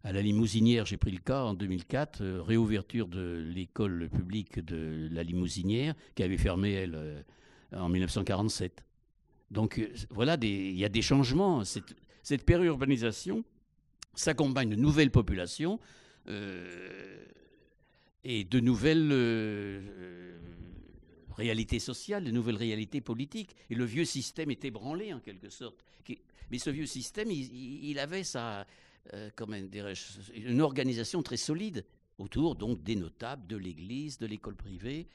À la Limousinière, j'ai pris le cas en 2004, réouverture de l'école publique de la Limousinière, qui avait fermé, elle, en 1947. Donc voilà, il y a des changements. Cette périurbanisation s'accompagne de nouvelles populations et de nouvelles réalités sociales, de nouvelles réalités politiques. Et le vieux système est ébranlé, en quelque sorte. Mais ce vieux système, il avait comment dirais-je, une organisation très solide autour donc des notables, de l'Église, de l'école privée,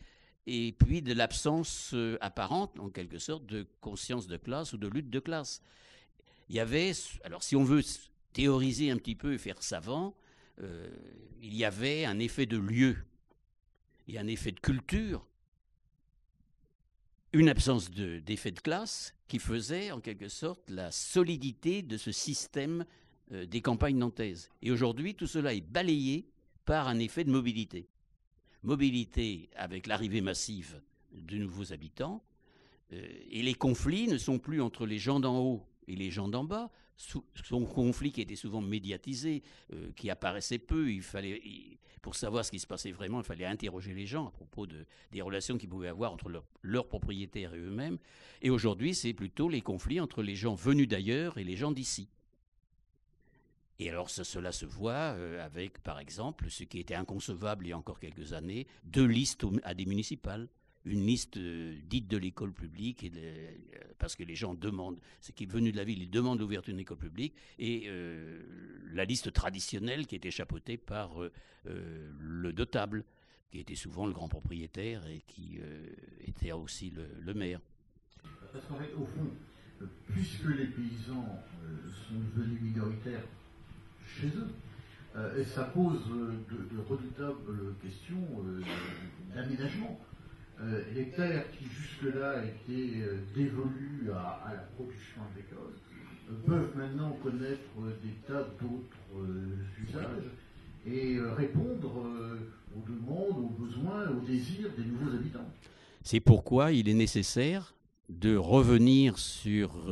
et puis de l'absence apparente, en quelque sorte, de conscience de classe ou de lutte de classe. Il y avait, alors si on veut théoriser un petit peu et faire savant, il y avait un effet de lieu et un effet de culture, une absence d'effet de classe qui faisait en quelque sorte la solidité de ce système des campagnes nantaises. Et aujourd'hui, tout cela est balayé par un effet de mobilité. Mobilité avec l'arrivée massive de nouveaux habitants, et les conflits ne sont plus entre les gens d'en haut et les gens d'en bas. Son conflit qui était souvent médiatisé, qui apparaissait peu, pour savoir ce qui se passait vraiment, il fallait interroger les gens à propos des relations qu'ils pouvaient avoir entre leurs propriétaires et eux-mêmes. Et aujourd'hui, c'est plutôt les conflits entre les gens venus d'ailleurs et les gens d'ici. Et alors cela se voit avec, par exemple, ce qui était inconcevable il y a encore quelques années, 2 listes à des municipales. Une liste dite de l'école publique, parce que les gens demandent, ce qui est venu de la ville, ils demandent l'ouverture d'une école publique, et la liste traditionnelle qui était chapeautée par le notable, qui était souvent le grand propriétaire et qui était aussi le maire. Parce qu'en fait, au fond, puisque les paysans sont devenus minoritaires chez eux, et ça pose de redoutables questions d'aménagement. Les terres qui jusque-là étaient dévolues à la production agricole peuvent maintenant connaître des tas d'autres usages et répondre aux demandes, aux besoins, aux désirs des nouveaux habitants. C'est pourquoi il est nécessaire de revenir sur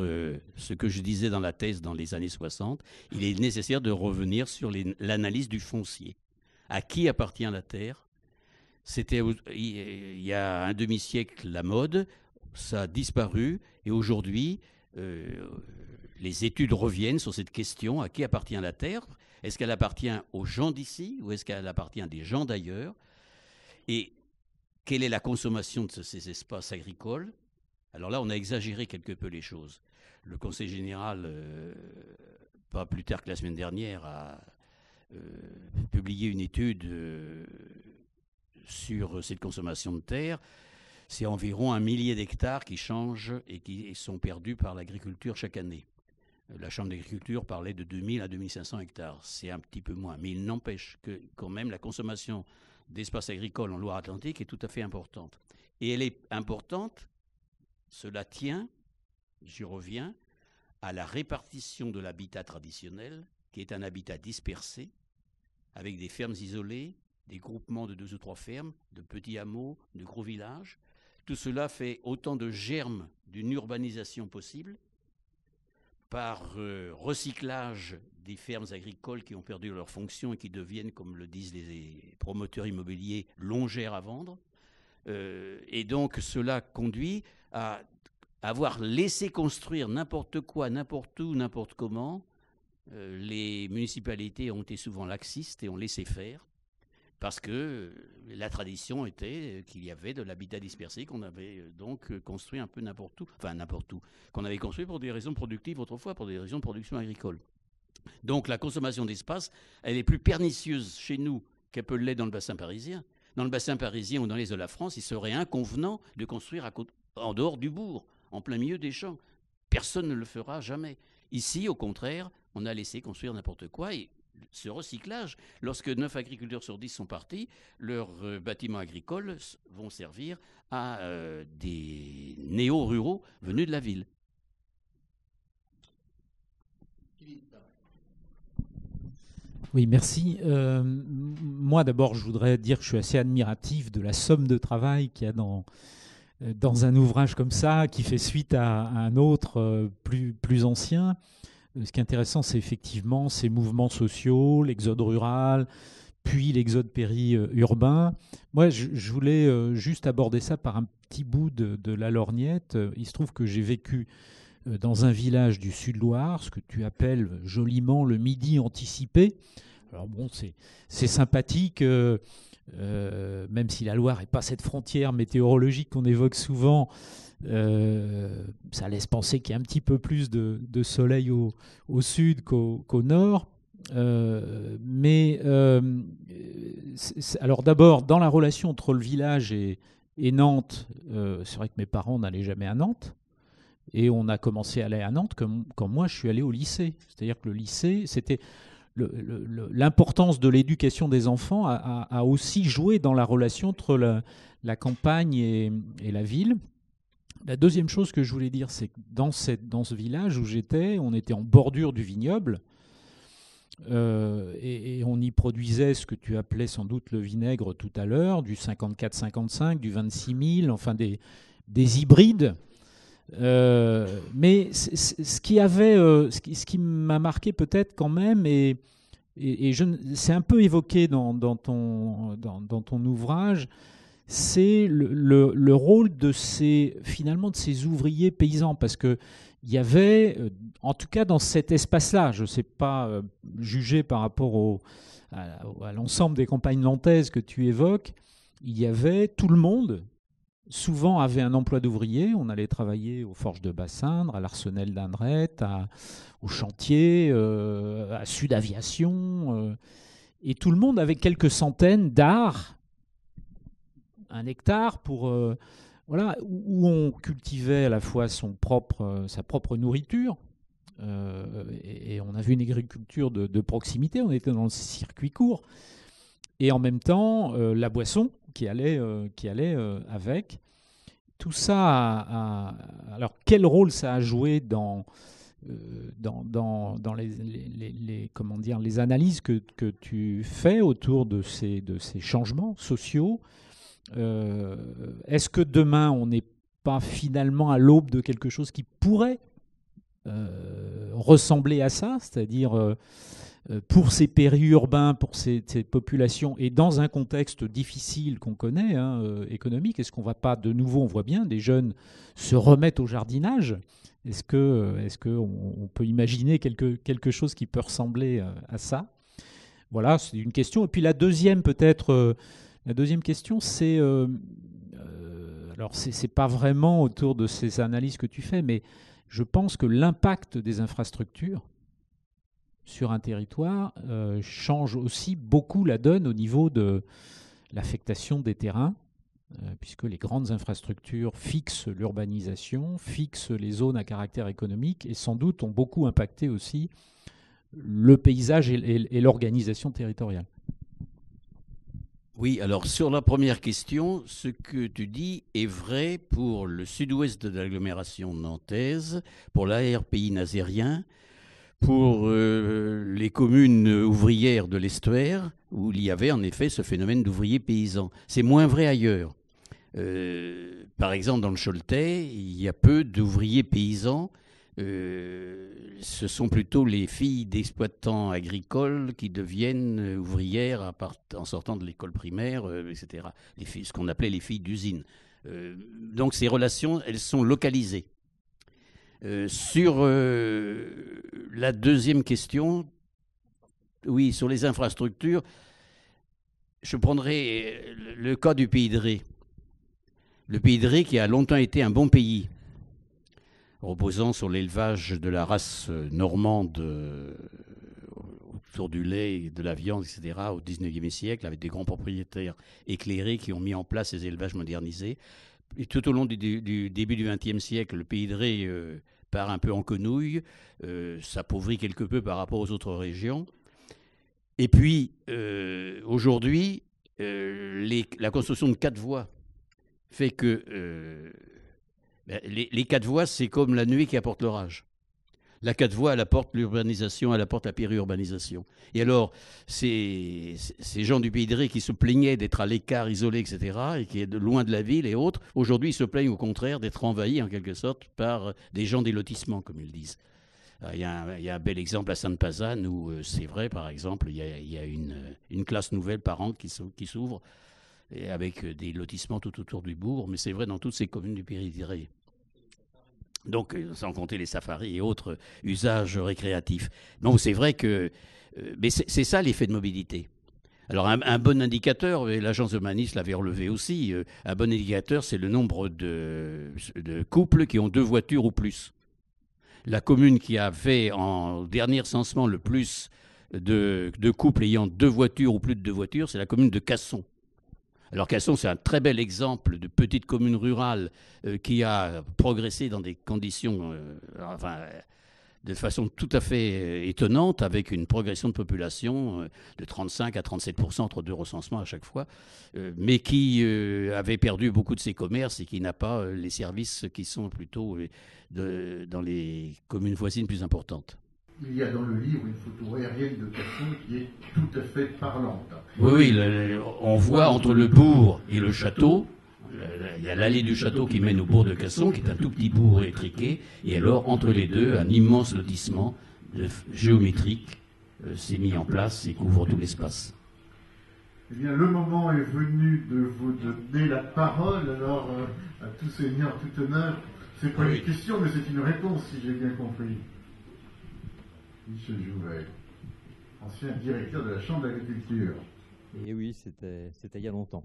ce que je disais dans la thèse dans les années 60. Il est nécessaire de revenir sur l'analyse du foncier. À qui appartient la terre ? C'était il y a un demi-siècle la mode, ça a disparu, et aujourd'hui, les études reviennent sur cette question, à qui appartient la terre ? Est-ce qu'elle appartient aux gens d'ici ou est-ce qu'elle appartient à des gens d'ailleurs ? Et quelle est la consommation de ces espaces agricoles ? Alors là, on a exagéré quelque peu les choses. Le Conseil général, pas plus tard que la semaine dernière, a publié une étude sur cette consommation de terre. C'est environ 1 millier d'hectares qui changent et qui sont perdus par l'agriculture chaque année. La Chambre d'agriculture parlait de 2000 à 2500 hectares. C'est un petit peu moins. Mais il n'empêche que quand même la consommation d'espaces agricoles en Loire-Atlantique est tout à fait importante. Et elle est importante, cela tient, j'y reviens, à la répartition de l'habitat traditionnel, qui est un habitat dispersé, avec des fermes isolées, des groupements de 2 ou 3 fermes, de petits hameaux, de gros villages. Tout cela fait autant de germes d'une urbanisation possible par recyclage des fermes agricoles qui ont perdu leur fonction et qui deviennent, comme le disent les promoteurs immobiliers, longères à vendre. Et donc cela conduit à avoir laissé construire n'importe quoi, n'importe où, n'importe comment. Les municipalités ont été souvent laxistes et ont laissé faire. Parce que la tradition était qu'il y avait de l'habitat dispersé, qu'on avait donc construit un peu n'importe où, qu'on avait construit pour des raisons productives autrefois, pour des raisons de production agricole. Donc la consommation d'espace, elle est plus pernicieuse chez nous qu'elle peut l'être dans le bassin parisien, dans le bassin parisien ou dans les Hauts-de-la-France, il serait inconvenant de construire en dehors du bourg, en plein milieu des champs. Personne ne le fera jamais. Ici, au contraire, on a laissé construire n'importe quoi. Et ce recyclage, lorsque 9 agriculteurs sur 10 sont partis, leurs bâtiments agricoles vont servir à des néo-ruraux venus de la ville. Oui, merci. Moi, d'abord, je voudrais dire que je suis assez admiratif de la somme de travail qu'il y a dans un ouvrage comme ça, qui fait suite à un autre plus ancien. Ce qui est intéressant, c'est effectivement ces mouvements sociaux, l'exode rural, puis l'exode périurbain. Moi, je voulais juste aborder ça par un petit bout de la lorgnette. Il se trouve que j'ai vécu dans un village du Sud-Loire, ce que tu appelles joliment le Midi anticipé. Alors bon, c'est sympathique, même si la Loire n'est pas cette frontière météorologique qu'on évoque souvent. Ça laisse penser qu'il y a un petit peu plus de soleil au sud qu'au nord. Alors d'abord, dans la relation entre le village et Nantes, c'est vrai que mes parents n'allaient jamais à Nantes. Et on a commencé à aller à Nantes quand moi je suis allé au lycée. C'est-à-dire que le lycée, c'était l'importance de l'éducation des enfants a aussi joué dans la relation entre la campagne et la ville. La deuxième chose que je voulais dire, c'est que dans ce village où j'étais, on était en bordure du vignoble et on y produisait ce que tu appelais sans doute le vinaigre tout à l'heure, du 54-55, du 26 000, enfin des hybrides. Mais ce qui m'a marqué peut-être quand même, et c'est un peu évoqué dans ton ouvrage, c'est le rôle de ces ouvriers paysans, parce que il y avait, en tout cas dans cet espace-là, je ne sais pas juger par rapport à l'ensemble des campagnes nantaises que tu évoques, il y avait tout le monde. Souvent avait un emploi d'ouvrier. On allait travailler aux forges de Bassindre, à l'Arsenal d'Andrette, au chantier, à Sud Aviation. Et tout le monde avait quelques centaines d'arts, 1 hectare, où on cultivait à la fois sa propre nourriture. Et on avait une agriculture de proximité. On était dans le circuit court. Et en même temps, la boisson qui allait avec. Tout ça alors, quel rôle ça a joué dans les analyses que tu fais autour de ces changements sociaux? Est-ce que demain, on n'est pas finalement à l'aube de quelque chose qui pourrait ressembler à ça, c'est-à-dire pour ces périurbains, pour ces populations, et dans un contexte difficile qu'on connaît, économique, est-ce qu'on ne va pas de nouveau, on voit bien, des jeunes se remettre au jardinage? Est-ce qu'on peut imaginer quelque chose qui peut ressembler à ça? Voilà, c'est une question. Et puis la deuxième question, c'est... alors, c'est pas vraiment autour de ces analyses que tu fais, mais je pense que l'impact des infrastructures sur un territoire change aussi beaucoup la donne au niveau de l'affectation des terrains, puisque les grandes infrastructures fixent l'urbanisation, fixent les zones à caractère économique et sans doute ont beaucoup impacté aussi le paysage et l'organisation territoriale. Oui, alors sur la première question, ce que tu dis est vrai pour le sud-ouest de l'agglomération nantaise, pour l'ARPI nazérien, pour les communes ouvrières de l'estuaire, où il y avait en effet ce phénomène d'ouvriers paysans. C'est moins vrai ailleurs. Par exemple, dans le Choletais, il y a peu d'ouvriers paysans. Ce sont plutôt les filles d'exploitants agricoles qui deviennent ouvrières en sortant de l'école primaire, etc. Ce qu'on appelait les filles d'usine. Donc ces relations, elles sont localisées. Sur la deuxième question, oui, sur les infrastructures, je prendrai le cas du Pays de Ré. Le Pays de Ré qui a longtemps été un bon pays, reposant sur l'élevage de la race normande autour du lait, de la viande, etc., au XIXe siècle, avec des grands propriétaires éclairés qui ont mis en place ces élevages modernisés. Et tout au long du début du XXe siècle, le pays de Ré part un peu en quenouille, s'appauvrit quelque peu par rapport aux autres régions. Et puis, aujourd'hui, la construction de 4 voies fait que les 4 voies, c'est comme la nuée qui apporte l'orage. La 4 voies, elle apporte l'urbanisation, elle apporte la périurbanisation. Et alors, ces gens du pays de Ré qui se plaignaient d'être à l'écart, isolés, etc., et qui est loin de la ville et autres, aujourd'hui, ils se plaignent au contraire d'être envahis, en quelque sorte, par des gens des lotissements, comme ils disent. Il y a un bel exemple à Sainte-Pazanne où c'est vrai, par exemple, il y a une classe nouvelle par an qui s'ouvre, et avec des lotissements tout autour du bourg, mais c'est vrai dans toutes ces communes du Pays de Ré. Donc, sans compter les safaris et autres usages récréatifs. Donc, c'est vrai que... mais c'est ça l'effet de mobilité. Alors, un bon indicateur, et l'agence de Manis l'avait relevé aussi, un bon indicateur, c'est le nombre de couples qui ont 2 voitures ou plus. La commune qui avait en dernier recensement le plus de couples ayant 2 voitures ou plus de 2 voitures, c'est la commune de Casson. Alors Casson, c'est un très bel exemple de petite commune rurale qui a progressé dans des conditions, de façon tout à fait étonnante, avec une progression de population de 35 à 37% entre 2 recensements à chaque fois, mais qui avait perdu beaucoup de ses commerces et qui n'a pas les services qui sont plutôt dans les communes voisines plus importantes. Il y a dans le livre une photo aérienne de Casson qui est tout à fait parlante. Oui, on voit entre le bourg et le château, il y a l'allée du château qui mène au bourg de Casson, qui est un tout petit bourg étriqué, et alors entre les deux, un immense lotissement géométrique s'est mis en place et couvre tout l'espace. Eh bien, le moment est venu de vous donner la parole, alors à tout seigneur, tout honneur. C'est pas une question, mais c'est une réponse, si j'ai bien compris. Michel Jouvet, ancien directeur de la Chambre d'agriculture. Et oui, c'était il y a longtemps.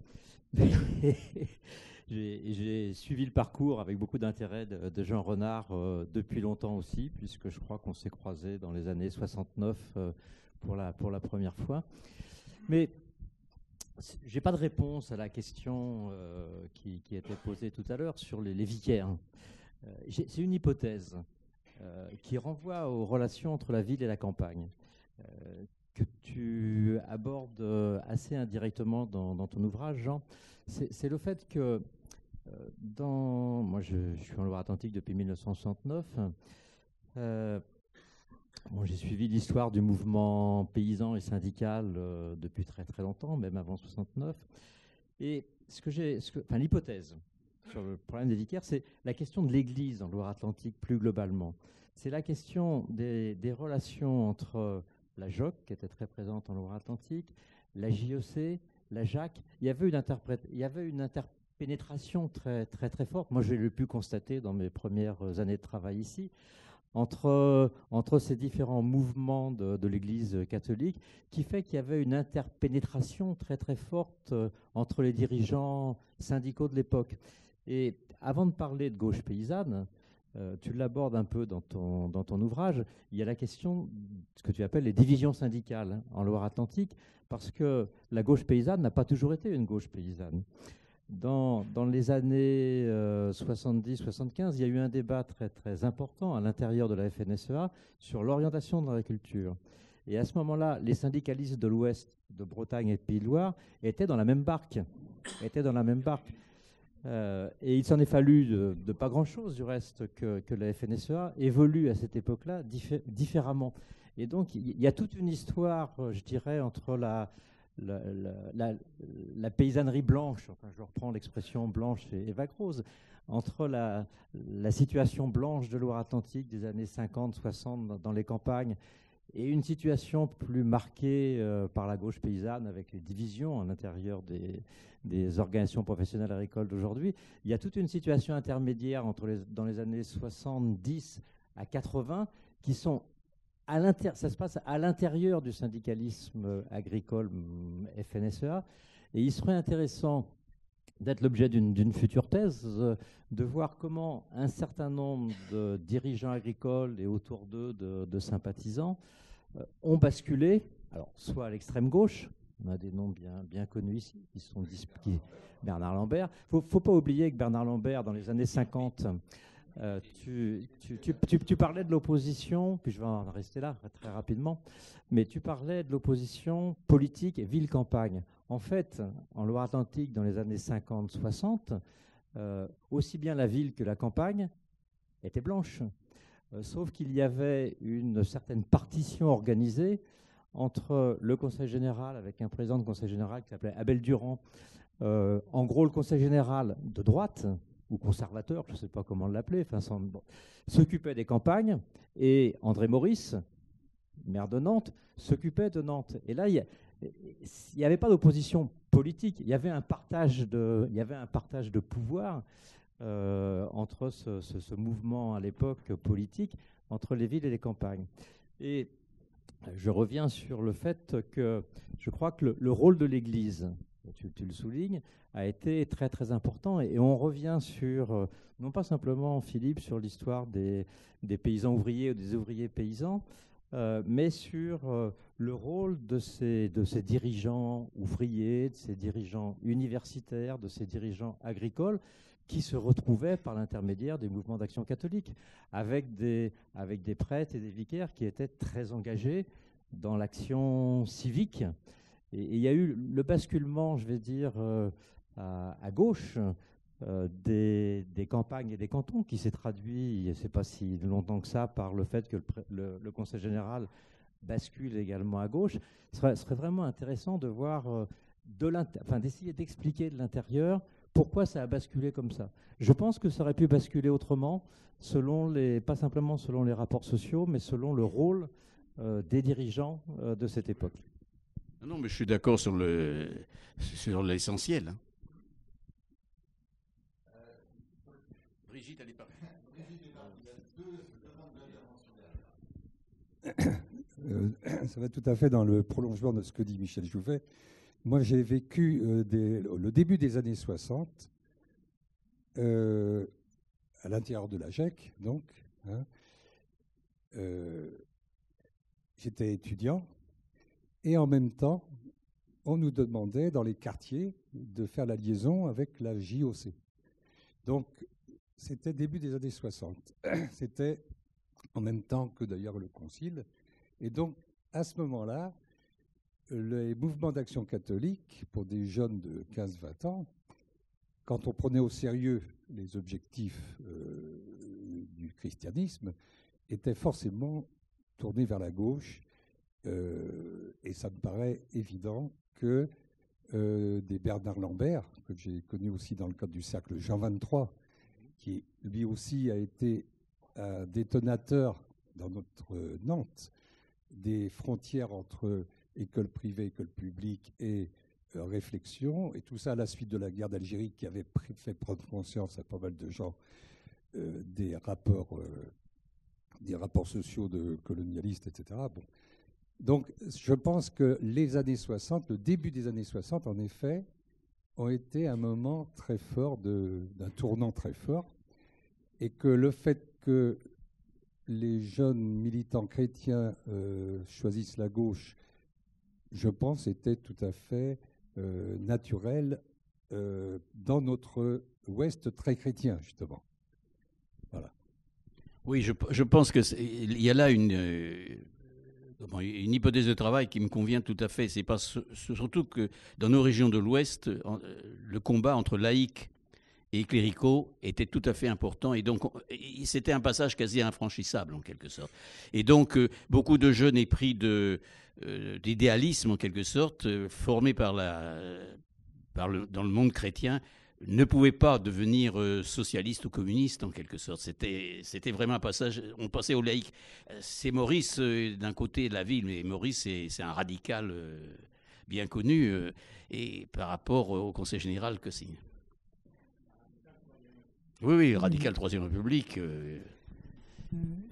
J'ai suivi le parcours avec beaucoup d'intérêt de Jean Renard depuis longtemps aussi, puisque je crois qu'on s'est croisés dans les années 69 pour la première fois. Mais j'ai pas de réponse à la question qui a été posée tout à l'heure sur les vicaires. C'est une hypothèse qui renvoie aux relations entre la ville et la campagne, que tu abordes assez indirectement dans ton ouvrage, Jean. C'est le fait que, moi je suis en Loire-Atlantique depuis 1969, j'ai suivi l'histoire du mouvement paysan et syndical depuis très très longtemps, même avant 69, et l'hypothèse sur le problème des vicaires, c'est la question de l'Église en Loire-Atlantique plus globalement. C'est la question des relations entre la JOC, qui était très présente en Loire-Atlantique, la JEC, la JAC. Il y avait une interpénétration très, très, très forte. Moi, j'ai pu constater dans mes premières années de travail ici, entre ces différents mouvements de l'Église catholique, qui fait qu'il y avait une interpénétration très, très forte entre les dirigeants syndicaux de l'époque. Et avant de parler de gauche paysanne, tu l'abordes un peu dans ton ouvrage, il y a la question, ce que tu appelles les divisions syndicales en Loire-Atlantique, parce que la gauche paysanne n'a pas toujours été une gauche paysanne. Dans les années 70-75, il y a eu un débat très, très important à l'intérieur de la FNSEA sur l'orientation de l'agriculture. Et à ce moment-là, les syndicalistes de l'Ouest, de Bretagne et de Pays de Loire, étaient dans la même barque. Et il s'en est fallu de pas grand-chose du reste que la FNSEA évolue à cette époque-là différemment. Et donc il y a toute une histoire, je dirais, entre la paysannerie blanche, enfin je reprends l'expression blanche et vague rose, entre la situation blanche de Loire-Atlantique des années 50-60 dans les campagnes et une situation plus marquée par la gauche paysanne avec les divisions à l'intérieur des organisations professionnelles agricoles d'aujourd'hui. Il y a toute une situation intermédiaire dans les années 70 à 80 qui sont ça se passe à l'intérieur du syndicalisme agricole FNSEA, et il serait intéressant d'être l'objet d'une future thèse, de voir comment un certain nombre de dirigeants agricoles et autour d'eux de sympathisants ont basculé alors, soit à l'extrême gauche, on a des noms bien connus ici, Bernard Lambert. Il ne faut pas oublier que Bernard Lambert, dans les années 50, tu parlais de l'opposition, puis je vais en rester là très rapidement, mais tu parlais de l'opposition politique et ville-campagne. En fait, en Loire-Atlantique, dans les années 50-60, aussi bien la ville que la campagne étaient blanches. Sauf qu'il y avait une certaine partition organisée entre le Conseil général, avec un président de Conseil général qui s'appelait Abel Durand, en gros le Conseil général de droite, ou conservateur, je ne sais pas comment l'appeler, s'occupait des campagnes, et André Maurice, maire de Nantes, s'occupait de Nantes. Et là, il n'y avait pas d'opposition politique, il y avait un partage de pouvoir entre ce mouvement à l'époque politique, entre les villes et les campagnes. Et je reviens sur le fait que je crois que le rôle de l'Église, tu le soulignes, a été très très important. Et on revient sur, non pas simplement, Philippe, sur l'histoire des paysans ouvriers ou des ouvriers paysans, mais sur le rôle de ces dirigeants ouvriers, de ces dirigeants universitaires, de ces dirigeants agricoles, qui se retrouvaient par l'intermédiaire des mouvements d'action catholique, avec des prêtres et des vicaires qui étaient très engagés dans l'action civique. Et il y a eu le basculement, je vais dire, à gauche des campagnes et des cantons, qui s'est traduit, il n'y a pas si longtemps que ça, par le fait que le Conseil général bascule également à gauche. Ce serait vraiment intéressant de voir, d'essayer d'expliquer de l'intérieur pourquoi ça a basculé comme ça. Je pense que ça aurait pu basculer autrement, pas simplement selon les rapports sociaux, mais selon le rôle des dirigeants de cette époque. Non, mais je suis d'accord sur l'essentiel. Brigitte, elle est pas. Ça va tout à fait dans le prolongement de ce que dit Michel Jouvet. Moi, j'ai vécu le début des années 60 à l'intérieur de la GEC, donc. J'étais étudiant et en même temps, on nous demandait dans les quartiers de faire la liaison avec la JOC. Donc, c'était début des années 60. C'était en même temps que d'ailleurs le Concile. Et donc, à ce moment-là, les mouvements d'action catholique, pour des jeunes de 15-20 ans, quand on prenait au sérieux les objectifs du christianisme, étaient forcément tournés vers la gauche. Et ça me paraît évident que des Bernard Lambert, que j'ai connu aussi dans le cadre du cercle Jean 23, qui lui aussi a été un détonateur dans notre Nantes des frontières entre école privée, école publique et réflexion, et tout ça à la suite de la guerre d'Algérie qui avait fait prendre conscience à pas mal de gens des rapports sociaux de colonialistes, etc. Bon. Donc je pense que les années 60, le début des années 60, en effet, ont été un moment très fort, d'un tournant très fort, et que le fait que les jeunes militants chrétiens choisissent la gauche, je pense, était tout à fait naturel dans notre Ouest très chrétien, justement. Voilà. Oui, je pense qu'il y a là une hypothèse de travail qui me convient tout à fait. C'est pas surtout que dans nos régions de l'Ouest, le combat entre laïcs et cléricaux était tout à fait important, et donc c'était un passage quasi infranchissable en quelque sorte. Et donc beaucoup de jeunes épris d'idéalisme en quelque sorte, formés dans le monde chrétien, ne pouvaient pas devenir socialistes ou communistes en quelque sorte. C'était vraiment un passage, on passait aux laïcs. C'est Maurice d'un côté de la ville, mais Maurice c'est un radical bien connu, et par rapport au Conseil général que signe. Oui, radical Troisième République.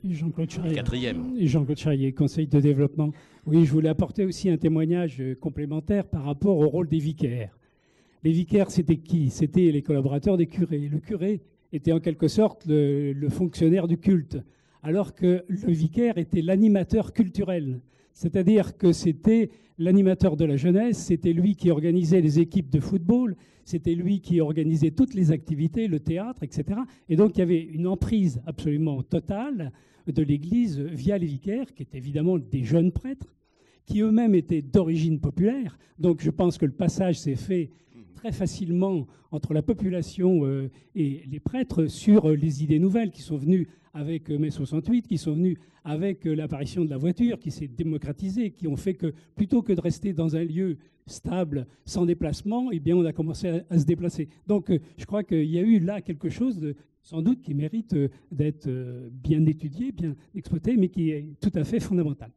Jean-Claude Charrier. Quatrième. Jean-Claude Charrier, Conseil de développement. Oui, je voulais apporter aussi un témoignage complémentaire par rapport au rôle des vicaires. Les vicaires, c'était qui? C'était les collaborateurs des curés. Le curé était en quelque sorte le fonctionnaire du culte, alors que le vicaire était l'animateur culturel. C'est-à-dire que c'était l'animateur de la jeunesse, c'était lui qui organisait les équipes de football, c'était lui qui organisait toutes les activités, le théâtre, etc. Et donc il y avait une emprise absolument totale de l'Église via les vicaires, qui étaient évidemment des jeunes prêtres, qui eux-mêmes étaient d'origine populaire. Donc je pense que le passage s'est fait très facilement entre la population et les prêtres sur les idées nouvelles qui sont venues avec mai 68, qui sont venues avec l'apparition de la voiture, qui s'est démocratisée, qui ont fait que plutôt que de rester dans un lieu stable, sans déplacement, eh bien on a commencé à se déplacer. Donc je crois qu'il y a eu là quelque chose de, sans doute qui mérite d'être bien étudié, bien exploité, mais qui est tout à fait fondamental.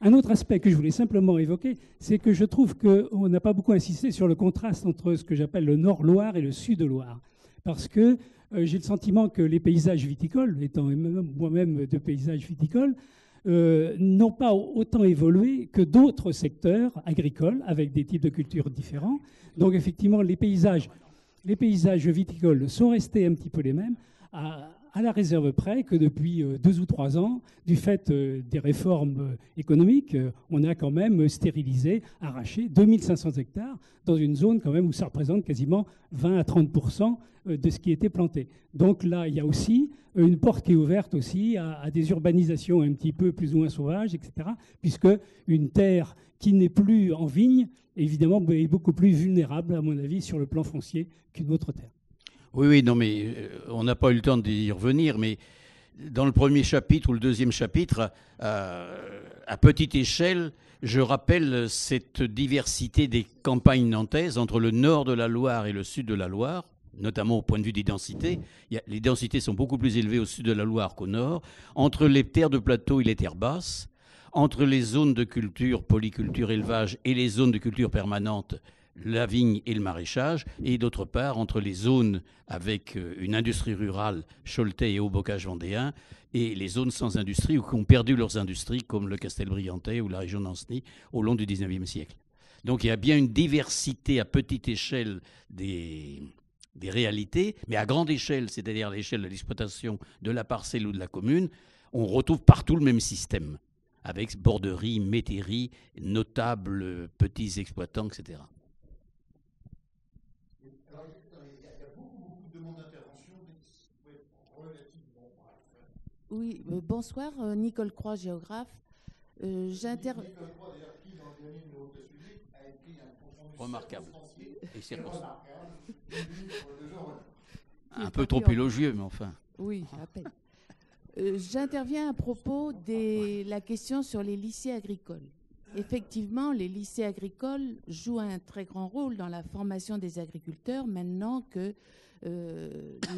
Un autre aspect que je voulais simplement évoquer, c'est que je trouve qu'on n'a pas beaucoup insisté sur le contraste entre ce que j'appelle le Nord-Loire et le Sud-Loire. Parce que j'ai le sentiment que les paysages viticoles, étant moi-même de paysages viticoles, n'ont pas autant évolué que d'autres secteurs agricoles avec des types de cultures différents. Donc effectivement, les paysages viticoles sont restés un petit peu les mêmes, à la réserve près que depuis 2 ou 3 ans, du fait des réformes économiques, on a quand même stérilisé, arraché 2500 hectares dans une zone quand même où ça représente quasiment 20 à 30% de ce qui était planté. Donc là, il y a aussi une porte qui est ouverte aussi à des urbanisations un petit peu plus ou moins sauvages, etc., puisque une terre qui n'est plus en vigne, évidemment, est beaucoup plus vulnérable, à mon avis, sur le plan foncier qu'une autre terre. Oui, non, mais on n'a pas eu le temps d'y revenir, mais dans le premier chapitre ou le deuxième chapitre, à petite échelle, je rappelle cette diversité des campagnes nantaises entre le nord de la Loire et le sud de la Loire, notamment au point de vue des densités. Les densités sont beaucoup plus élevées au sud de la Loire qu'au nord, entre les terres de plateau et les terres basses, entre les zones de culture, polyculture, élevage et les zones de culture permanente, la vigne et le maraîchage, et d'autre part entre les zones avec une industrie rurale, Choletais et Haut-Bocage vendéen, et les zones sans industrie ou qui ont perdu leurs industries, comme le Castelbriantais ou la région d'Ancenis, au long du XIXe siècle. Donc il y a bien une diversité à petite échelle des réalités, mais à grande échelle, c'est-à-dire à l'échelle de l'exploitation de la parcelle ou de la commune, on retrouve partout le même système, avec borderies, métairies, notables petits exploitants, etc. Oui, bonsoir, Nicole Croix, géographe. Remarquable. Et un peu trop élogieux, mais enfin. Oui, à peine. J'interviens à propos de la question sur les lycées agricoles. Effectivement, les lycées agricoles jouent un très grand rôle dans la formation des agriculteurs maintenant que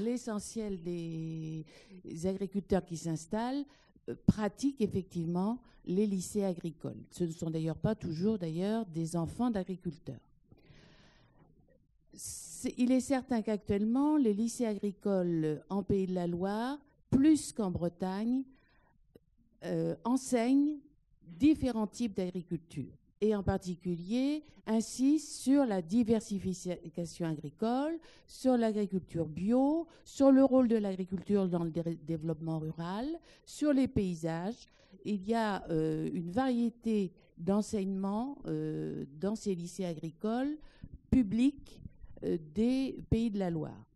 l'essentiel des agriculteurs qui s'installent pratiquent effectivement les lycées agricoles. Ce ne sont d'ailleurs pas toujours des enfants d'agriculteurs. Il est certain qu'actuellement, les lycées agricoles en Pays de la Loire, plus qu'en Bretagne, enseignent différents types d'agriculture et en particulier insistent sur la diversification agricole, sur l'agriculture bio, sur le rôle de l'agriculture dans le développement rural, sur les paysages. Il y a une variété d'enseignements dans ces lycées agricoles publics des Pays de la Loire.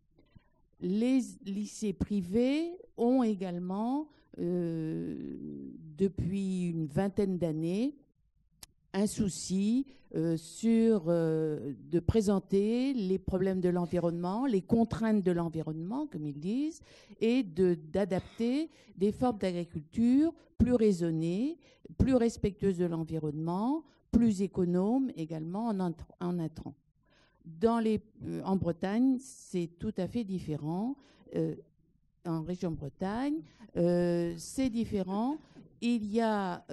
Les lycées privés ont également, depuis une vingtaine d'années, un souci de présenter les problèmes de l'environnement, les contraintes de l'environnement, comme ils disent, et d'adapter des formes d'agriculture plus raisonnées, plus respectueuses de l'environnement, plus économes également en intrants. En Bretagne, c'est tout à fait différent. En région Bretagne, c'est différent. Il y a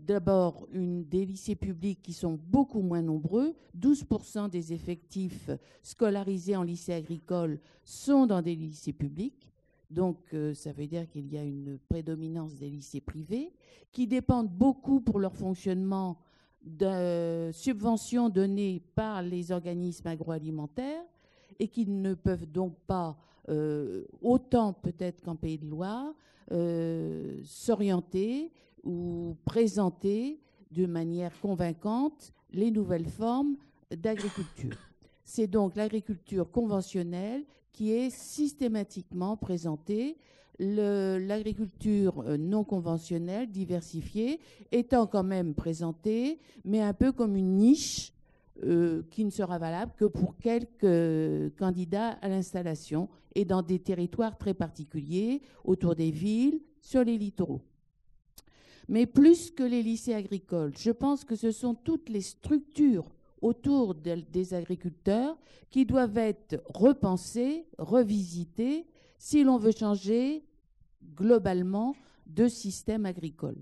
d'abord des lycées publics qui sont beaucoup moins nombreux. 12% des effectifs scolarisés en lycée agricole sont dans des lycées publics. Donc, ça veut dire qu'il y a une prédominance des lycées privés qui dépendent beaucoup pour leur fonctionnement de subventions données par les organismes agroalimentaires et qui ne peuvent donc pas, autant peut-être qu'en Pays de Loire, s'orienter ou présenter de manière convaincante les nouvelles formes d'agriculture. C'est donc l'agriculture conventionnelle qui est systématiquement présentée, l'agriculture non conventionnelle, diversifiée, étant quand même présentée, mais un peu comme une niche qui ne sera valable que pour quelques candidats à l'installation et dans des territoires très particuliers, autour des villes, sur les littoraux. Mais plus que les lycées agricoles, je pense que ce sont toutes les structures autour des agriculteurs qui doivent être repensées, revisitées, si l'on veut changer globalement de système agricole.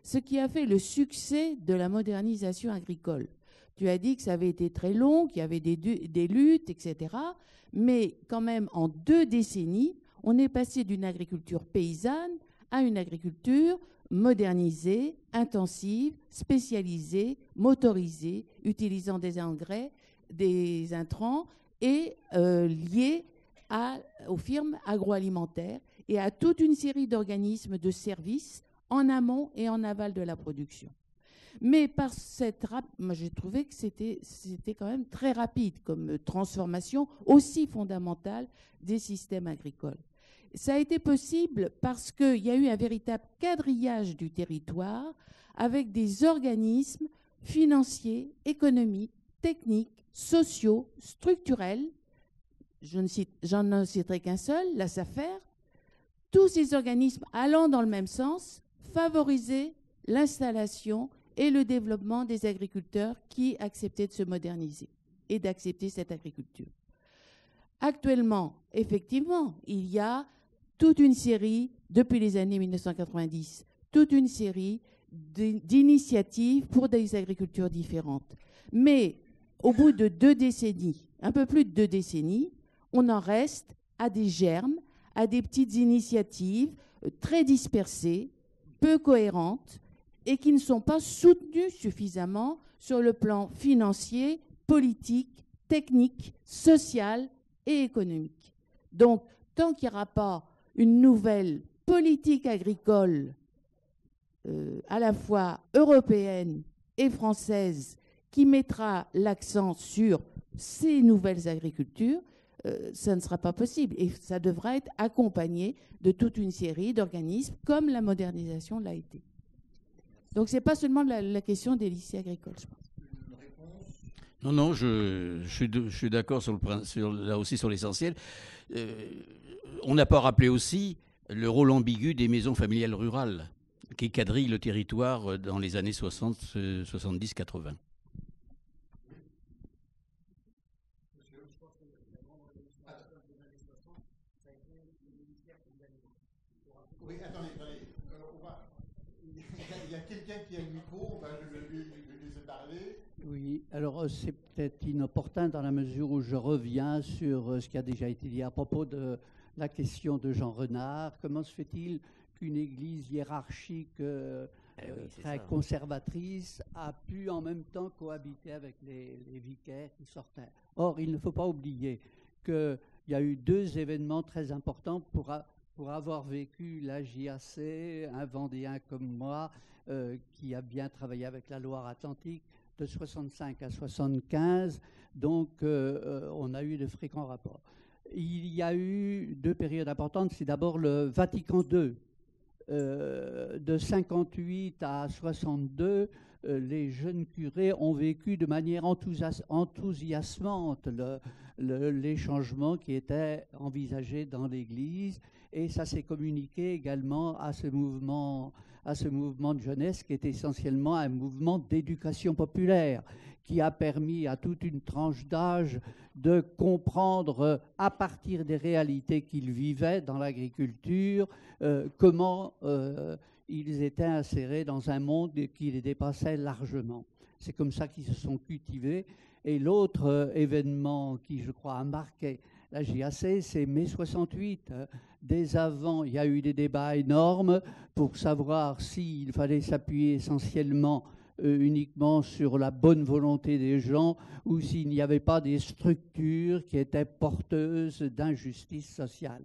Ce qui a fait le succès de la modernisation agricole. Tu as dit que ça avait été très long, qu'il y avait des luttes, etc. Mais quand même, en 2 décennies, on est passé d'une agriculture paysanne à une agriculture modernisée, intensive, spécialisée, motorisée, utilisant des engrais, des intrants et liée aux firmes agroalimentaires et à toute une série d'organismes de services en amont et en aval de la production. Mais par moi j'ai trouvé que c'était quand même très rapide comme transformation aussi fondamentale des systèmes agricoles. Ça a été possible parce qu'il y a eu un véritable quadrillage du territoire avec des organismes financiers, économiques, techniques, sociaux, structurels. J'en ne citerai qu'un seul, la SAFER. Tous ces organismes allant dans le même sens, favoriser l'installation et le développement des agriculteurs qui acceptaient de se moderniser et d'accepter cette agriculture. Actuellement, effectivement, il y a toute une série, depuis les années 1990, toute une série d'initiatives pour des agricultures différentes. Mais au bout de 2 décennies, un peu plus de 2 décennies, on en reste à des germes, à des petites initiatives très dispersées, peu cohérentes, et qui ne sont pas soutenues suffisamment sur le plan financier, politique, technique, social et économique. Donc, tant qu'il n'y aura pas une nouvelle politique agricole à la fois européenne et française qui mettra l'accent sur ces nouvelles agricultures, ça ne sera pas possible. Et ça devra être accompagné de toute une série d'organismes comme la modernisation l'a été. Donc, ce n'est pas seulement la question des lycées agricoles, je pense. Non, je suis d'accord là aussi sur l'essentiel. On n'a pas rappelé aussi le rôle ambigu des maisons familiales rurales qui quadrillent le territoire dans les années 60, 70, 80. Oui, attendez. Il y a quelqu'un qui a le micro, on va lui laisser parler. Oui, alors c'est peut-être inopportun dans la mesure où je reviens sur ce qui a déjà été dit à propos de la question de Jean Renard. Comment se fait-il qu'une église hiérarchique très conservatrice a pu en même temps cohabiter avec les vicaires qui sortaient? Or, il ne faut pas oublier qu'il y a eu 2 événements très importants pour avoir vécu la JAC, un Vendéen comme moi, qui a bien travaillé avec la Loire-Atlantique, de 65 à 75, donc on a eu de fréquents rapports. Il y a eu 2 périodes importantes, c'est d'abord le Vatican II. De 58 à 62, les jeunes curés ont vécu de manière enthousiasmante les changements qui étaient envisagés dans l'Église, et ça s'est communiqué également à ce mouvement de jeunesse qui est essentiellement un mouvement d'éducation populaire qui a permis à toute une tranche d'âge de comprendre à partir des réalités qu'ils vivaient dans l'agriculture comment ils étaient insérés dans un monde qui les dépassait largement. C'est comme ça qu'ils se sont cultivés. Et l'autre événement qui, je crois, a marqué la JAC, c'est mai 68. Dès avant, il y a eu des débats énormes pour savoir s'il fallait s'appuyer essentiellement uniquement sur la bonne volonté des gens ou s'il n'y avait pas des structures qui étaient porteuses d'injustice sociale.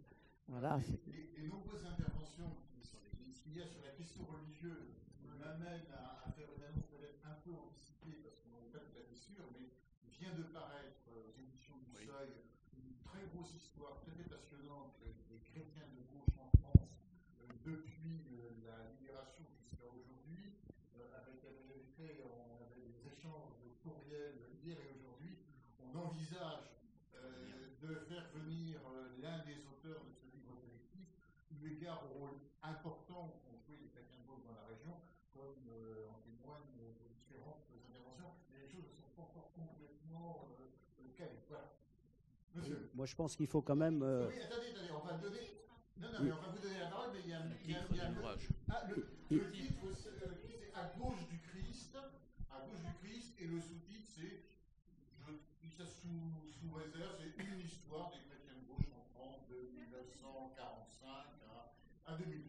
Voilà. Les nombreuses interventions qu'il y a sur la question religieuse m'amènent à faire une annonce peut-être un peu anticipée parce qu'on n'est pas tout à fait sûr, mais vient de paraître aux éditions du Seuil une très grosse histoire très passionnante des chrétiens de gauche en France depuis la libération jusqu'à aujourd'hui. Avec la on avait des échanges de courriels hier et aujourd'hui. On envisage de faire venir l'un des auteurs de ce livre collectif, eu égard au rôle important qu'ont joué les chrétiens de gauche dans la région, comme en témoignent vos différentes interventions. Mais les choses ne sont pas encore complètement calées. Voilà. Monsieur. Moi, je pense qu'il faut quand même. Oui, attendez, on va donner. Non, mais on va vous donner la parole, mais il y a un ouvrage. Le titre, c'est À gauche du Christ. À gauche du Christ, et le sous-titre, c'est. Je dis ça sous réserve, c'est une histoire des chrétiens de gauche en France de 1945 à 2012.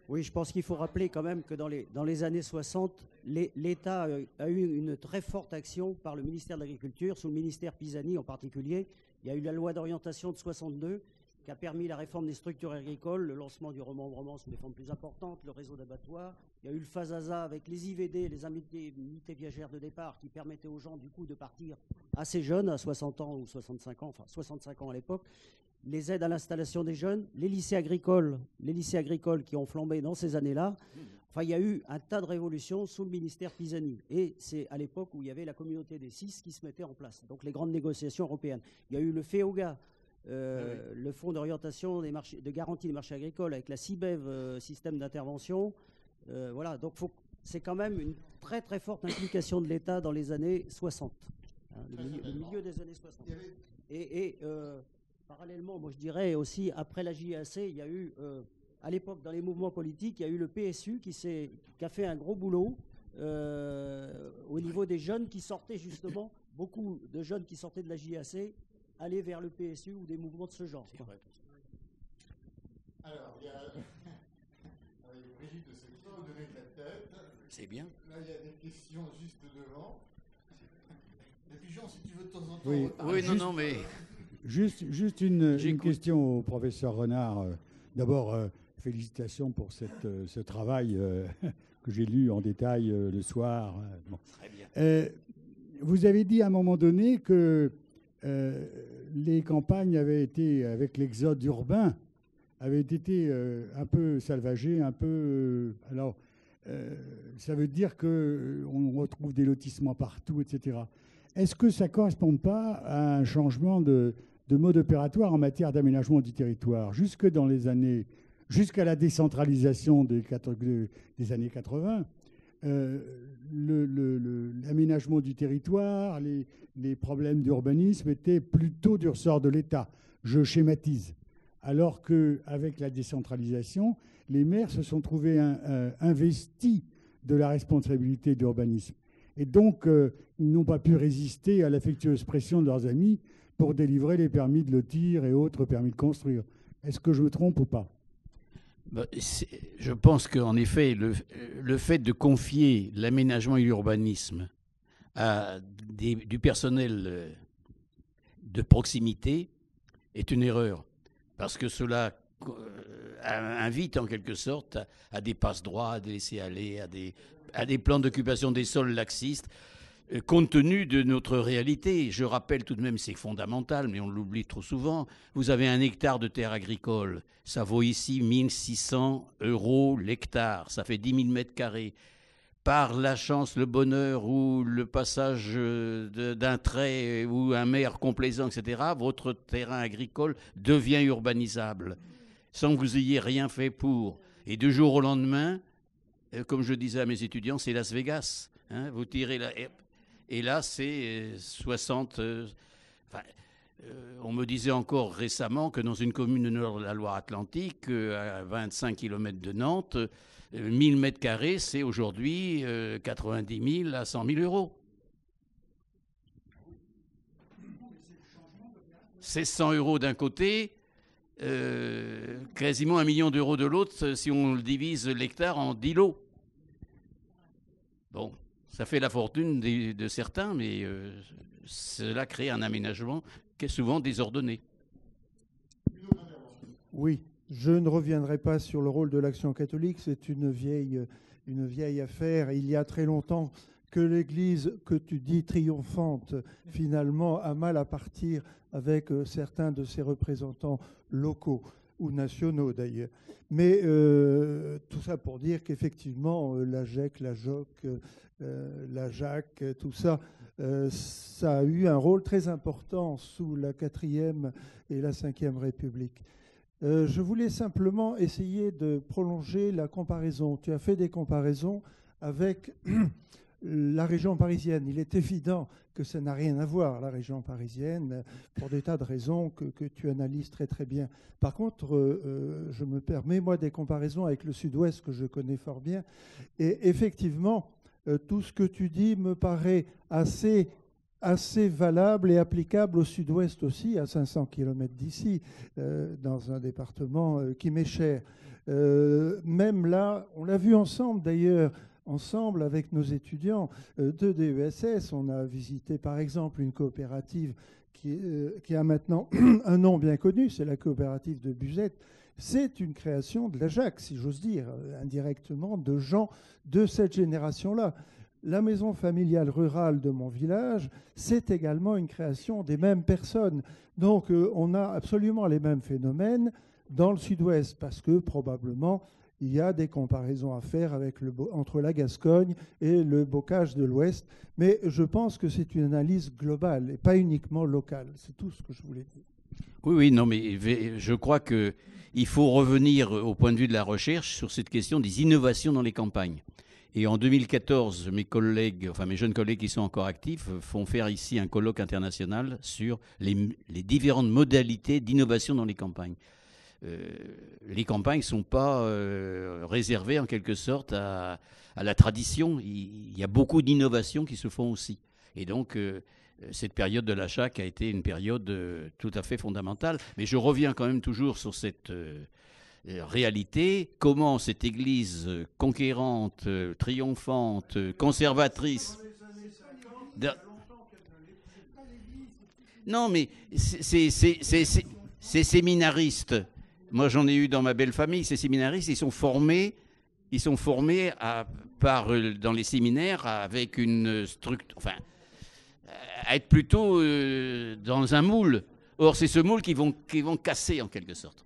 Oui, je pense qu'il faut rappeler quand même que dans les années 60, l'État a eu une très forte action par le ministère de l'Agriculture, sous le ministère Pisani en particulier. Il y a eu la loi d'orientation de 62 qui a permis la réforme des structures agricoles, le lancement du remembrement sous des formes plus importantes, le réseau d'abattoirs. Il y a eu le FASASA avec les IVD, les unités viagères de départ, qui permettaient aux gens du coup de partir assez jeunes, à 60 ans ou 65 ans, enfin 65 ans à l'époque. Les aides à l'installation des jeunes, les lycées agricoles qui ont flambé dans ces années-là. Enfin, il y a eu un tas de révolutions sous le ministère Pisani. Et c'est à l'époque où il y avait la communauté des 6 qui se mettait en place, donc les grandes négociations européennes. Il y a eu le FEOGA, le Fonds d'orientation des marchés, de garantie des marchés agricoles, avec la CIBEV, système d'intervention. Voilà, donc c'est quand même une très très forte implication de l'État dans les années 60, le milieu des années 60. Parallèlement, moi je dirais aussi, après la JAC, il y a eu, à l'époque dans les mouvements politiques, il y a eu le PSU qui a fait un gros boulot au niveau des jeunes qui sortaient justement, beaucoup de jeunes qui sortaient de la JAC, aller vers le PSU ou des mouvements de ce genre. Alors, il y a Brigitte de Sector, vous donnez de la tête. C'est bien. Là, il y a des questions juste devant. Et puis Jean, si tu veux de temps en temps... Oui, non, mais... Juste une question au professeur Renard. D'abord, félicitations pour ce travail que j'ai lu en détail le soir. Bon. Très bien. Vous avez dit à un moment donné que les campagnes avaient été, avec l'exode urbain, avaient été un peu salvagées, un peu... alors, ça veut dire qu'on retrouve des lotissements partout, etc. Est-ce que ça ne correspond pas à un changement de mode opératoire en matière d'aménagement du territoire, jusqu'à la décentralisation des années 80, l'aménagement du territoire, les problèmes d'urbanisme étaient plutôt du ressort de l'État. Je schématise. Alors qu'avec la décentralisation, les maires se sont trouvés investis de la responsabilité d'urbanisme. Et donc, ils n'ont pas pu résister à l'affectueuse pression de leurs amis pour délivrer les permis de lotir et autres permis de construire. Est-ce que je me trompe ou pas ? Je pense qu'en effet, le fait de confier l'aménagement et l'urbanisme à du personnel de proximité est une erreur, parce que cela invite en quelque sorte à des passe-droits, à des laisser-aller, à des plans d'occupation des sols laxistes, compte tenu de notre réalité. Je rappelle tout de même, c'est fondamental, mais on l'oublie trop souvent, vous avez 1 hectare de terre agricole, ça vaut ici 1 600 € l'hectare, ça fait 10 000 mètres carrés. Par la chance, le bonheur ou le passage d'un trait ou un maire complaisant, etc., votre terrain agricole devient urbanisable, sans que vous ayez rien fait pour. Et du jour au lendemain, comme je disais à mes étudiants, c'est Las Vegas. Hein, vous tirez la... Et là, c'est 60... on me disait encore récemment que dans une commune du nord de la Loire-Atlantique, à 25 km de Nantes, 1000 mètres carrés, c'est aujourd'hui 90 000 à 100 000 €. C'est 100 € d'un côté, quasiment 1 million d'euros de l'autre, si on le divise l'hectare en 10 lots. Bon, ça fait la fortune de certains, mais cela crée un aménagement qui est souvent désordonné. Oui, je ne reviendrai pas sur le rôle de l'Action catholique, c'est une vieille affaire. Il y a très longtemps que l'Église, que tu dis triomphante, finalement a mal à partir avec certains de ses représentants locaux ou nationaux d'ailleurs. Mais tout ça pour dire qu'effectivement, la GEC, la JOC, la JAC, tout ça, ça a eu un rôle très important sous la 4e et la 5e République. Je voulais simplement essayer de prolonger la comparaison. Tu as fait des comparaisons avec la région parisienne. Il est évident que ça n'a rien à voir, la région parisienne, pour des tas de raisons que tu analyses très très bien. Par contre, je me permets, moi, des comparaisons avec le Sud-Ouest que je connais fort bien. Et effectivement, tout ce que tu dis me paraît assez valable et applicable au Sud-Ouest aussi, à 500 km d'ici, dans un département qui m'est cher. Même là, on l'a vu ensemble d'ailleurs, ensemble avec nos étudiants de DESS, on a visité par exemple une coopérative qui a maintenant un nom bien connu, c'est la coopérative de Buzette. C'est une création de la JAC, si j'ose dire, indirectement, de gens de cette génération-là. La maison familiale rurale de mon village, c'est également une création des mêmes personnes. Donc on a absolument les mêmes phénomènes dans le Sud-Ouest, parce que probablement il y a des comparaisons à faire entre la Gascogne et le bocage de l'Ouest. Mais je pense que c'est une analyse globale et pas uniquement locale. C'est tout ce que je voulais dire. Oui, non, mais je crois qu'il faut revenir au point de vue de la recherche sur cette question des innovations dans les campagnes. Et en 2014, mes jeunes collègues qui sont encore actifs font faire ici un colloque international sur les différentes modalités d'innovation dans les campagnes. Les campagnes ne sont pas réservées en quelque sorte à la tradition. Il y a beaucoup d'innovations qui se font aussi. Et donc, cette période de la JAC a été une période tout à fait fondamentale. Mais je reviens quand même toujours sur cette réalité. Comment cette Église conquérante, triomphante, conservatrice... Non, mais ces séminaristes... Moi, j'en ai eu dans ma belle famille. Ces séminaristes, ils sont formés dans les séminaires avec une structure, enfin, à être plutôt dans un moule. Or, c'est ce moule qui vont casser en quelque sorte.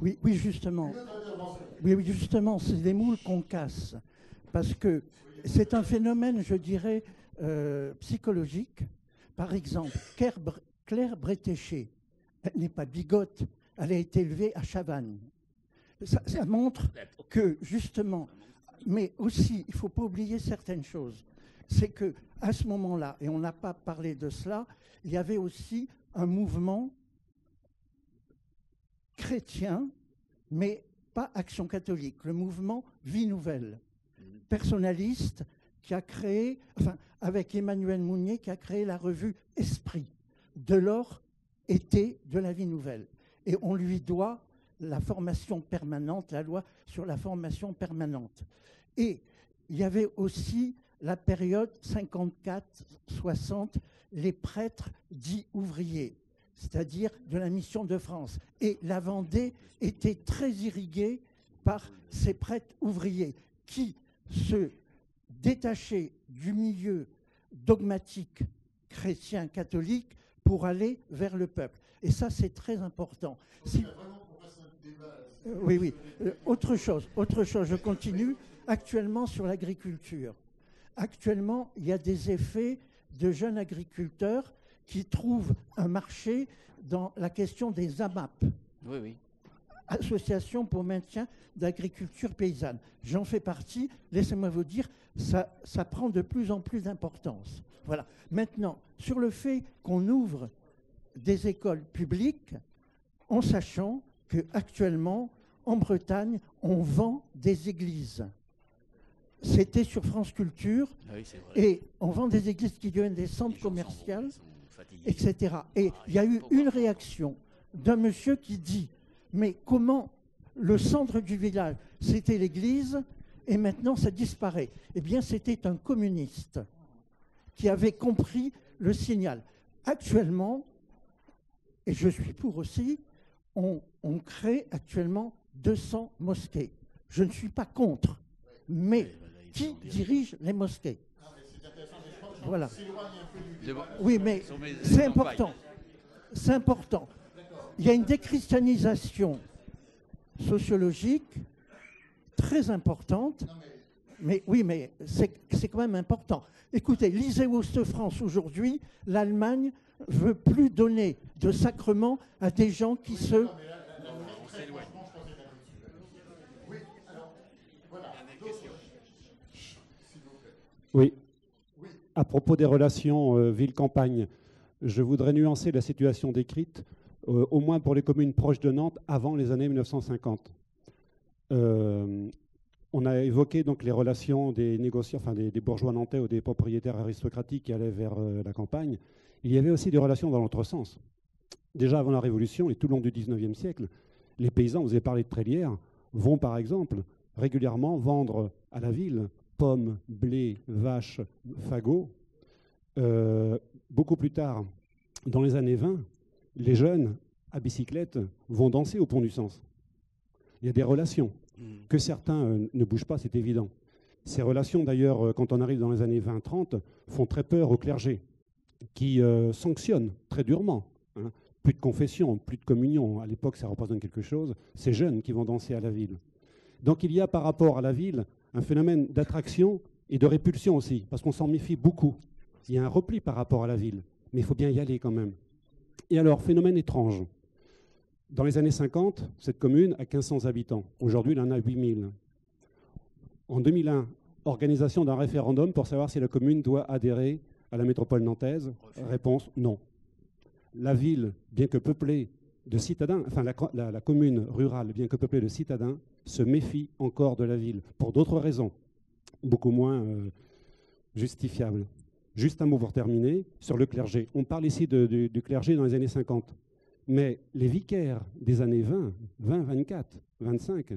Oui, justement. Oui, justement, c'est des moules qu'on casse, parce que c'est un phénomène, je dirais, psychologique. Par exemple, Claire Bretéché, elle n'est pas bigote. Elle a été élevée à Chavannes. Ça montre que, justement, mais aussi, il ne faut pas oublier certaines choses. C'est qu'à ce moment-là, et on n'a pas parlé de cela, il y avait aussi un mouvement chrétien, mais pas Action catholique, le mouvement Vie Nouvelle, personnaliste, qui a créé, avec Emmanuel Mounier, qui a créé la revue Esprit. Delors était de la Vie Nouvelle. Et on lui doit la formation permanente, la loi sur la formation permanente. Et il y avait aussi la période 54-60, les prêtres dits ouvriers, c'est-à-dire de la mission de France. Et la Vendée était très irriguée par ces prêtres ouvriers qui se détachaient du milieu dogmatique chrétien catholique pour aller vers le peuple. Et ça, c'est très important. Oui. Autre chose, je continue. Actuellement, sur l'agriculture. Actuellement, il y a des effets de jeunes agriculteurs qui trouvent un marché dans la question des AMAP. Oui. Association pour maintien d'agriculture paysanne. J'en fais partie. Laissez-moi vous dire, ça prend de plus en plus d'importance. Voilà. Maintenant, sur le fait qu'on ouvre des écoles publiques, en sachant qu'actuellement, en Bretagne, on vend des églises. C'était sur France Culture, et on vend des églises qui deviennent des centres commerciaux, etc. Et il y a eu une réaction d'un monsieur qui dit « Mais comment le centre du village, c'était l'église, et maintenant ça disparaît. Eh bien, c'était un communiste qui avait compris le signal. Actuellement, et je suis pour aussi, on crée actuellement 200 mosquées. Je ne suis pas contre, mais qui dirige les mosquées? Voilà. Oui, mais c'est important. C'est important. Il y a une déchristianisation sociologique très importante. Mais oui, mais c'est quand même important. Écoutez, lisez Ouest France aujourd'hui, l'Allemagne veut plus donner de sacrement à des gens qui se... Oui. À propos des relations ville-campagne, je voudrais nuancer la situation décrite, au moins pour les communes proches de Nantes, avant les années 1950. On a évoqué donc les relations des négociants, enfin des bourgeois nantais ou des propriétaires aristocratiques qui allaient vers la campagne. Il y avait aussi des relations dans l'autre sens. Déjà avant la Révolution et tout le long du XIXe siècle, les paysans, vous avez parlé de Trélières, vont par exemple régulièrement vendre à la ville pommes, blé, vaches, fagots. Beaucoup plus tard, dans les années 20, les jeunes à bicyclette vont danser au Pont du Sens. Il y a des relations. Que certains ne bougent pas, c'est évident. Ces relations, d'ailleurs, quand on arrive dans les années 20-30, font très peur au clergé, qui sanctionne très durement. Hein. Plus de confession, plus de communion. À l'époque, ça représente quelque chose. Ces jeunes qui vont danser à la ville. Donc il y a par rapport à la ville un phénomène d'attraction et de répulsion aussi, parce qu'on s'en méfie beaucoup. Il y a un repli par rapport à la ville, mais il faut bien y aller quand même. Et alors, phénomène étrange. Dans les années 50, cette commune a 1500 habitants. Aujourd'hui, il en a 8000. En 2001, organisation d'un référendum pour savoir si la commune doit adhérer à la métropole nantaise. Réponse, non. La ville, bien que peuplée de citadins, enfin la commune rurale, bien que peuplée de citadins, se méfie encore de la ville, pour d'autres raisons, beaucoup moins justifiables. Juste un mot pour terminer, sur le clergé. On parle ici du clergé dans les années 50. Mais les vicaires des années 20, 24, 25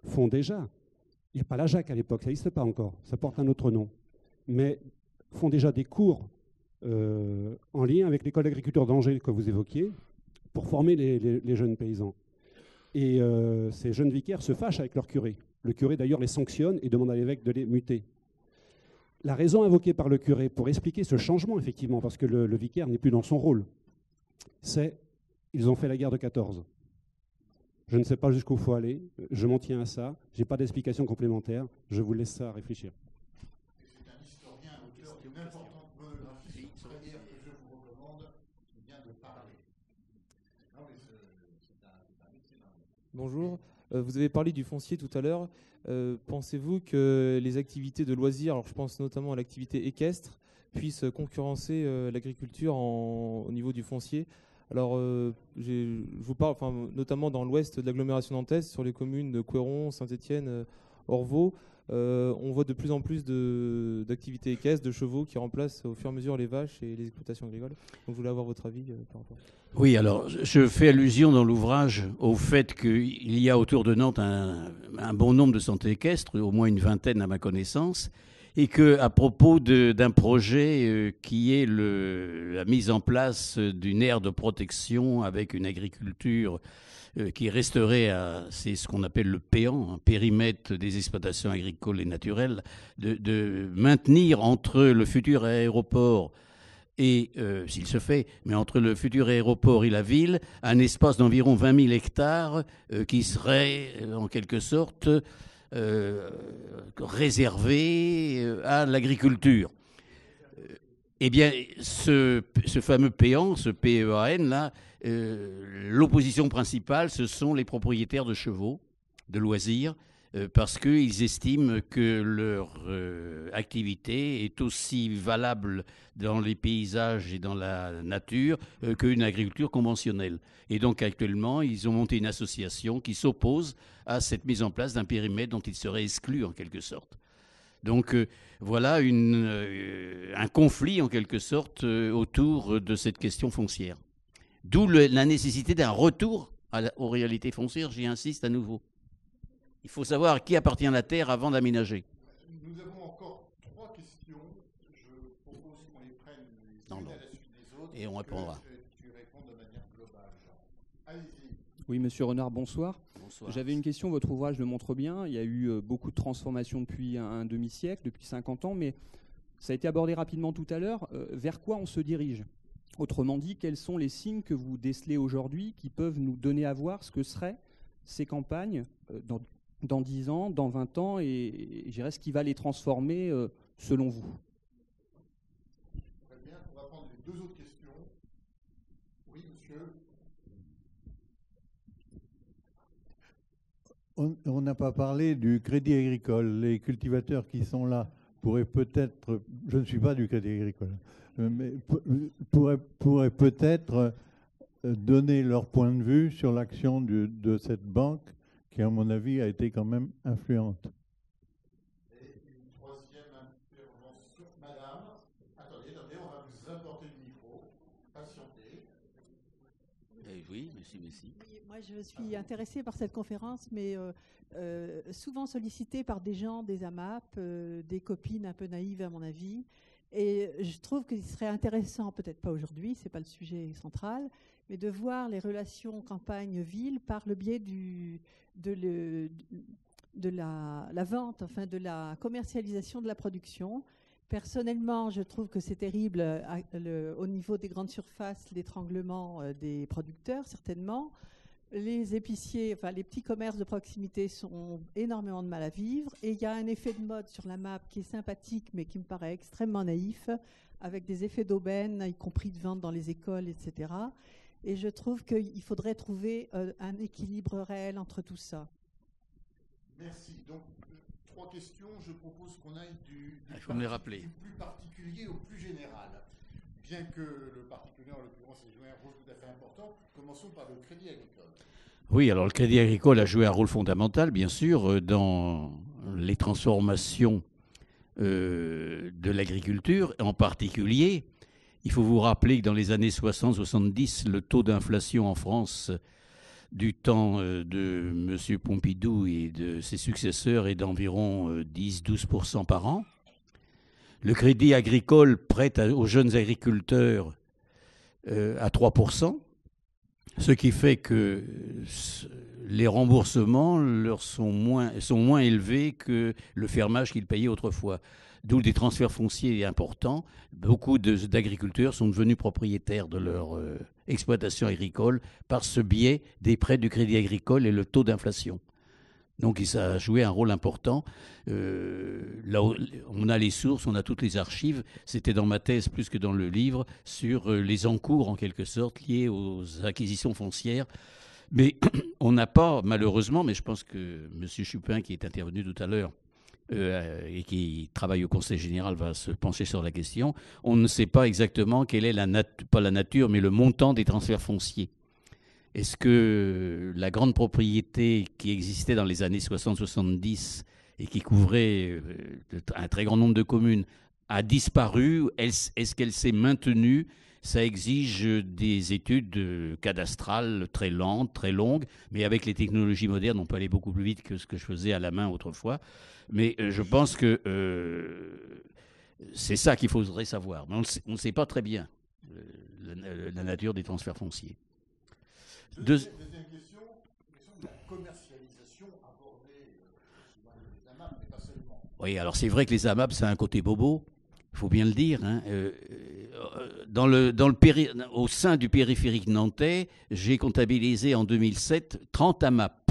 font déjà, il n'y a pas la Jacques à l'époque, ça n'existe pas encore, ça porte un autre nom, mais font déjà des cours en lien avec l'école d'agriculture d'Angers que vous évoquiez pour former les jeunes paysans. Et ces jeunes vicaires se fâchent avec leur curé. Le curé d'ailleurs les sanctionne et demande à l'évêque de les muter. La raison invoquée par le curé pour expliquer ce changement, effectivement, parce que le vicaire n'est plus dans son rôle, c'est ils ont fait la guerre de 14. Je ne sais pas jusqu'où il faut aller, je m'en tiens à ça, je n'ai pas d'explication complémentaire, je vous laisse ça réfléchir. C'est un historien, auteur d'une importante monographie sur Trélières que je vous recommande, qui vient de parler. Non, mais c'est un excellent. Bonjour, vous avez parlé du foncier tout à l'heure. Pensez-vous que les activités de loisirs, alors je pense notamment à l'activité équestre, puissent concurrencer l'agriculture au niveau du foncier? Alors, je vous parle notamment dans l'ouest de l'agglomération nantaise, sur les communes de Couëron, Saint-Étienne, Orvaux. On voit de plus en plus d'activités équestres, de chevaux qui remplacent au fur et à mesure les vaches et les exploitations agricoles. Donc, je voulais avoir votre avis par rapport à ça. Oui, alors, je fais allusion dans l'ouvrage au fait qu'il y a autour de Nantes un bon nombre de centres équestres, au moins une vingtaine à ma connaissance, et qu'à propos d'un projet qui est la mise en place d'une aire de protection avec une agriculture qui resterait c'est ce qu'on appelle le péant, un périmètre des exploitations agricoles et naturelles, de maintenir entre le futur aéroport et, s'il se fait, mais entre le futur aéroport et la ville, un espace d'environ 20 000 hectares qui serait en quelque sorte réservé à l'agriculture. Eh bien, ce fameux péan, ce PEAN, là, l'opposition principale, ce sont les propriétaires de chevaux, de loisirs, parce qu'ils estiment que leur activité est aussi valable dans les paysages et dans la nature qu'une agriculture conventionnelle. Et donc actuellement, ils ont monté une association qui s'oppose à cette mise en place d'un périmètre dont ils seraient exclus en quelque sorte. Donc voilà un conflit en quelque sorte autour de cette question foncière. D'où la nécessité d'un retour aux réalités foncières, j'y insiste à nouveau. Il faut savoir à qui appartient la terre avant d'aménager. Nous avons encore 3 questions. Je propose qu'on les prenne les unes à la suite des autres. Et on répondra. Tu réponds de manière globale, Jean. Allez-y. Oui, monsieur Renard, bonsoir. Bonsoir. J'avais une question, votre ouvrage le montre bien. Il y a eu beaucoup de transformations depuis un demi-siècle, depuis 50 ans, mais ça a été abordé rapidement tout à l'heure. Vers quoi on se dirige? Autrement dit, quels sont les signes que vous décelez aujourd'hui qui peuvent nous donner à voir ce que seraient ces campagnes dans 10 ans, dans 20 ans, et je dirais ce qui va les transformer selon vous? Très bien, on va prendre les 2 autres questions. Oui, monsieur. On n'a pas parlé du crédit agricole. Les cultivateurs qui sont là pourraient peut-être, je ne suis pas du crédit agricole, mais pourraient peut-être donner leur point de vue sur l'action de cette banque qui, à mon avis, a été quand même influente. Et une 3e intervention. Madame, attendez, on va vous apporter le micro. Patientez. Oui, merci. Oui, moi, je suis intéressée par cette conférence, mais souvent sollicitée par des gens des AMAP, des copines un peu naïves à mon avis. Et je trouve qu'il serait intéressant, peut-être pas aujourd'hui, c'est pas le sujet central, mais de voir les relations campagne-ville par le biais de la vente, enfin de la commercialisation de la production. Personnellement, je trouve que c'est terrible au niveau des grandes surfaces, l'étranglement des producteurs, certainement. Les épiciers, enfin les petits commerces de proximité ont énormément de mal à vivre. Et il y a un effet de mode sur la MAP qui est sympathique, mais qui me paraît extrêmement naïf, avec des effets d'aubaine, y compris de vente dans les écoles, etc. Et je trouve qu'il faudrait trouver un équilibre réel entre tout ça. Merci. Donc, 3 questions. Je propose qu'on aille du plus particulier au plus général. Bien que le particulier, en l'occurrence, ait joué un rôle tout à fait important, commençons par le crédit agricole. Oui, alors le crédit agricole a joué un rôle fondamental, bien sûr, dans les transformations de l'agriculture. En particulier, il faut vous rappeler que dans les années 60-70, le taux d'inflation en France du temps de M. Pompidou et de ses successeurs est d'environ 10-12% par an. Le crédit agricole prête aux jeunes agriculteurs à 3%, ce qui fait que les remboursements sont moins élevés que le fermage qu'ils payaient autrefois. D'où des transferts fonciers importants. Beaucoup d'agriculteurs sont devenus propriétaires de leur exploitation agricole par ce biais des prêts du crédit agricole et le taux d'inflation. Donc ça a joué un rôle important. Là, on a les sources, on a toutes les archives. C'était dans ma thèse plus que dans le livre sur les encours, en quelque sorte, liés aux acquisitions foncières. Mais on n'a pas, malheureusement, mais je pense que M. Chupin, qui est intervenu tout à l'heure, et qui travaille au Conseil général, va se pencher sur la question. On ne sait pas exactement quelle est pas la nature, mais le montant des transferts fonciers. Est-ce que la grande propriété qui existait dans les années 60-70 et qui couvrait un très grand nombre de communes a disparu? Est-ce qu'elle s'est maintenue? Ça exige des études cadastrales très lentes, très longues, mais avec les technologies modernes, on peut aller beaucoup plus vite que ce que je faisais à la main autrefois. Mais je pense que c'est ça qu'il faudrait savoir. Mais on ne sait pas très bien la nature des transferts fonciers. Deuxième question de la commercialisation abordée souvent les AMAP, mais pas seulement. Oui, alors c'est vrai que les AMAP, c'est un côté bobo, il faut bien le dire. Hein. Au sein du périphérique nantais, j'ai comptabilisé en 2007 30 AMAP.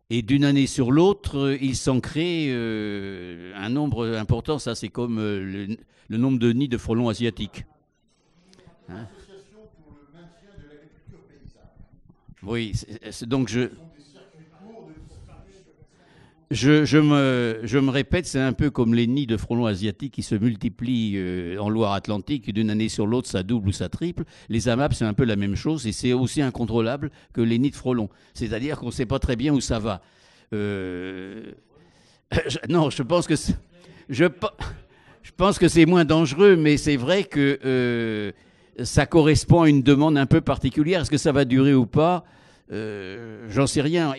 Et d'une année sur l'autre, il s'en crée un nombre important. Ça, c'est comme le nombre de nids de frelons asiatiques. Hein? Oui, donc je me répète, c'est un peu comme les nids de frelons asiatiques qui se multiplient en Loire-Atlantique. D'une année sur l'autre, ça double ou ça triple. Les AMAP, c'est un peu la même chose et c'est aussi incontrôlable que les nids de frelons. C'est-à-dire qu'on ne sait pas très bien où ça va. Non, je pense que c'est moins dangereux, mais c'est vrai que ça correspond à une demande un peu particulière. Est-ce que ça va durer ou pas? J'en sais rien.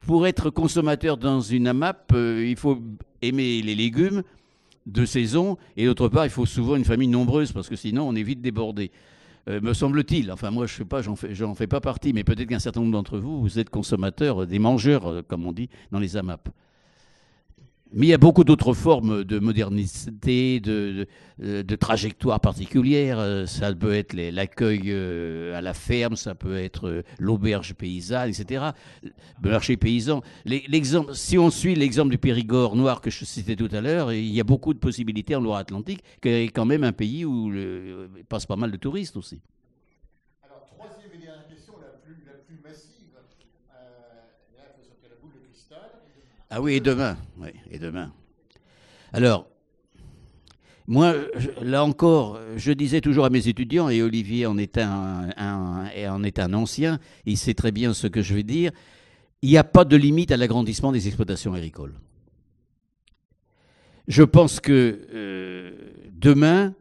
pour être consommateur dans une AMAP, il faut aimer les légumes de saison, et d'autre part, il faut souvent une famille nombreuse, parce que sinon, on est vite débordé. Me semble-t-il. Enfin, moi, je sais pas, j'en fais pas partie, mais peut-être qu'un certain nombre d'entre vous, vous êtes consommateurs, des mangeurs, comme on dit, dans les AMAP. Mais il y a beaucoup d'autres formes de modernité, de trajectoires particulières. Ça peut être l'accueil à la ferme, ça peut être l'auberge paysanne, etc. Le marché paysan. Si on suit l'exemple du Périgord noir que je citais tout à l'heure, il y a beaucoup de possibilités en Loire-Atlantique, qui est quand même un pays où il passe pas mal de touristes aussi. Alors, troisième et dernière question, la plus massive. Là, il faut sortir la boule de cristal. Ah oui, et demain. Oui, et demain. Alors, moi, là encore, je disais toujours à mes étudiants, et Olivier en est un ancien, il sait très bien ce que je vais dire, il n'y a pas de limite à l'agrandissement des exploitations agricoles. Je pense que demain,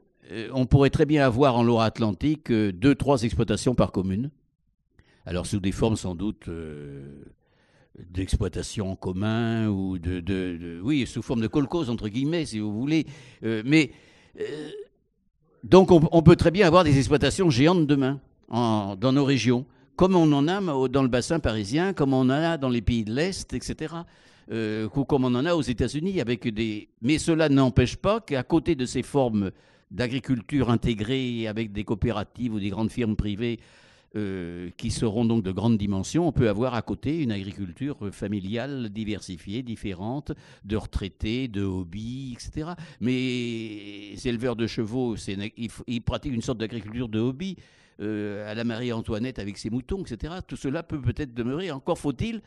on pourrait très bien avoir en Loire-Atlantique 2-3 exploitations par commune. Alors, sous des formes sans doute d'exploitation en commun ou oui, sous forme de kolkhoz, entre guillemets, si vous voulez. Donc, on peut très bien avoir des exploitations géantes demain dans nos régions, comme on en a dans le bassin parisien, comme on en a dans les pays de l'Est, etc. Ou comme on en a aux États-Unis. Mais cela n'empêche pas qu'à côté de ces formes d'agriculture intégrée avec des coopératives ou des grandes firmes privées, qui seront donc de grandes dimensions, on peut avoir à côté une agriculture familiale diversifiée, différente, de retraités, de hobbies, etc. Mais les éleveurs de chevaux, ils pratiquent une sorte d'agriculture de hobby, à la Marie-Antoinette avec ses moutons, etc. Tout cela peut peut-être demeurer. Encore faut-il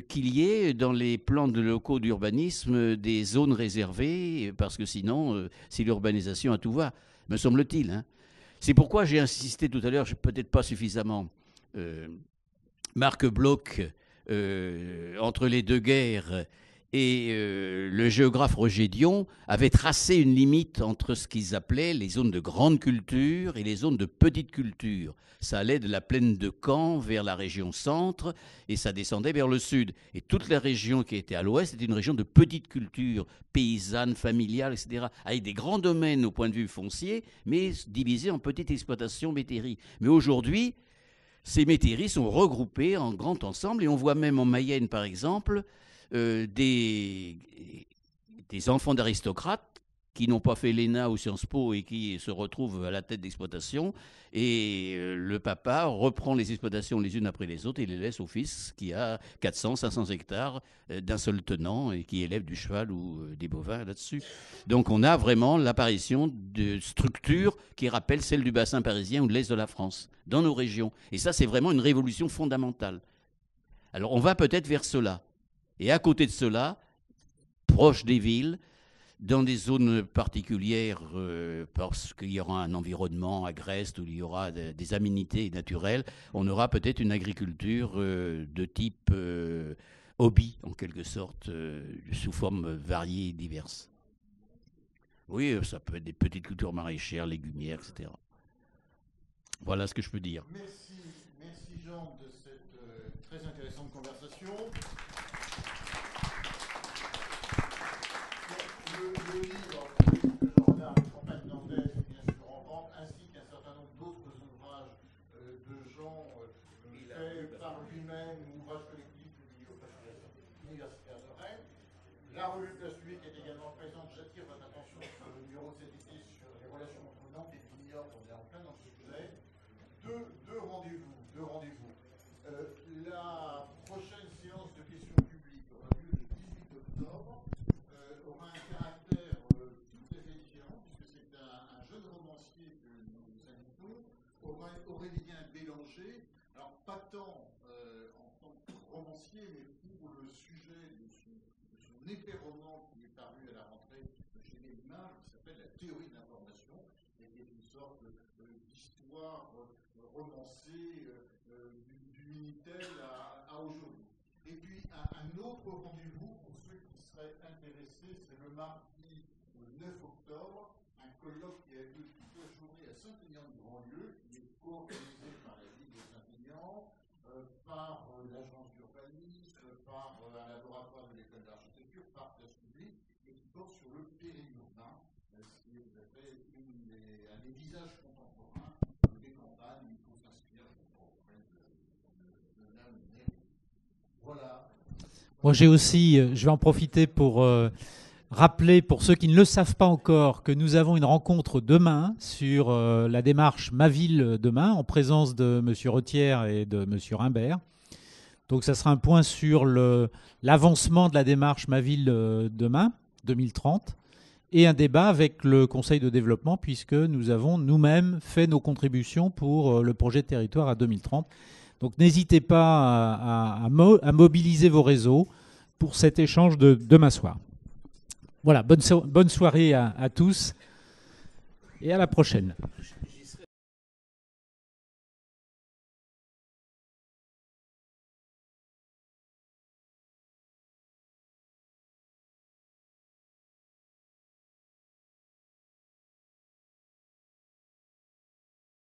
qu'il y ait dans les plans locaux d'urbanisme des zones réservées, parce que sinon, c'est l'urbanisation à tout va, me semble-t-il, hein. C'est pourquoi j'ai insisté tout à l'heure, peut-être pas suffisamment, Marc Bloch, entre les deux guerres, et le géographe Roger Dion avait tracé une limite entre ce qu'ils appelaient les zones de grande culture et les zones de petite culture. Ça allait de la plaine de Caen vers la région centre et ça descendait vers le sud. Et toute la région qui était à l'ouest était une région de petite culture, paysanne, familiale, etc. Avec des grands domaines au point de vue foncier, mais divisés en petites exploitations métairies. Mais aujourd'hui, ces métairies sont regroupées en grand ensemble et on voit même en Mayenne, par exemple, des enfants d'aristocrates qui n'ont pas fait l'ENA ou Sciences Po et qui se retrouvent à la tête d'exploitation. Et le papa reprend les exploitations les unes après les autres et les laisse au fils qui a 400, 500 hectares d'un seul tenant et qui élève du cheval ou des bovins là-dessus. Donc on a vraiment l'apparition de structures qui rappellent celles du bassin parisien ou de l'Est de la France, dans nos régions. Et ça, c'est vraiment une révolution fondamentale. Alors on va peut-être vers cela. Et à côté de cela, proche des villes, dans des zones particulières, parce qu'il y aura un environnement agreste, où il y aura des aménités naturelles, on aura peut-être une agriculture de type hobby, en quelque sorte, sous formes variées et diverses. Oui, ça peut être des petites cultures maraîchères, légumières, etc. Voilà ce que je peux dire. Merci Jean de cette très intéressante conversation. Le livre de Jean Renard, Les campagnes nantaises, est bien sûr en vente, ainsi qu'un certain nombre d'autres ouvrages de Jean faits par lui-même, ouvrages collectifs publiés au Fondation universitaire de Rennes. La revue Place Publique est également présente. J'attire votre attention sur le numéro de cet été sur les relations entre Nantes et Vignoble. On est en plein dans ce sujet. Deux rendez-vous. La prochaine séance de questions publiques aura lieu le 18 octobre. Aura un caractère tout à fait différent, puisque c'est un jeune romancier que nous invitons, Aurélien Bélanger. Alors, pas tant en tant que romancier, mais pour le sujet de son épais roman qui est paru à la rentrée chez Gallimard, qui s'appelle La théorie de l'information, et qui est une sorte d'histoire romancée du Minitel à aujourd'hui. Et puis, un autre rendez-vous pour ceux qui seraient intéressés, c'est le mardi 9 octobre, un colloque qui a lieu toute la journée à Saint-Aignan-de-Grandlieu, qui est co-organisé par la ville de Saint-Aignan, par l'agence d'urbanisme, par Moi, j'ai aussi, je vais en profiter pour rappeler, pour ceux qui ne le savent pas encore, que nous avons une rencontre demain sur la démarche Ma Ville demain, en présence de M. Retière et de M. Rimbert. Donc, ça sera un point sur l'avancement de la démarche Ma Ville demain, 2030, et un débat avec le Conseil de développement, puisque nous avons nous-mêmes fait nos contributions pour le projet de territoire à 2030. Donc n'hésitez pas à mobiliser vos réseaux pour cet échange de demain soir. Voilà, bonne soirée à tous et à la prochaine.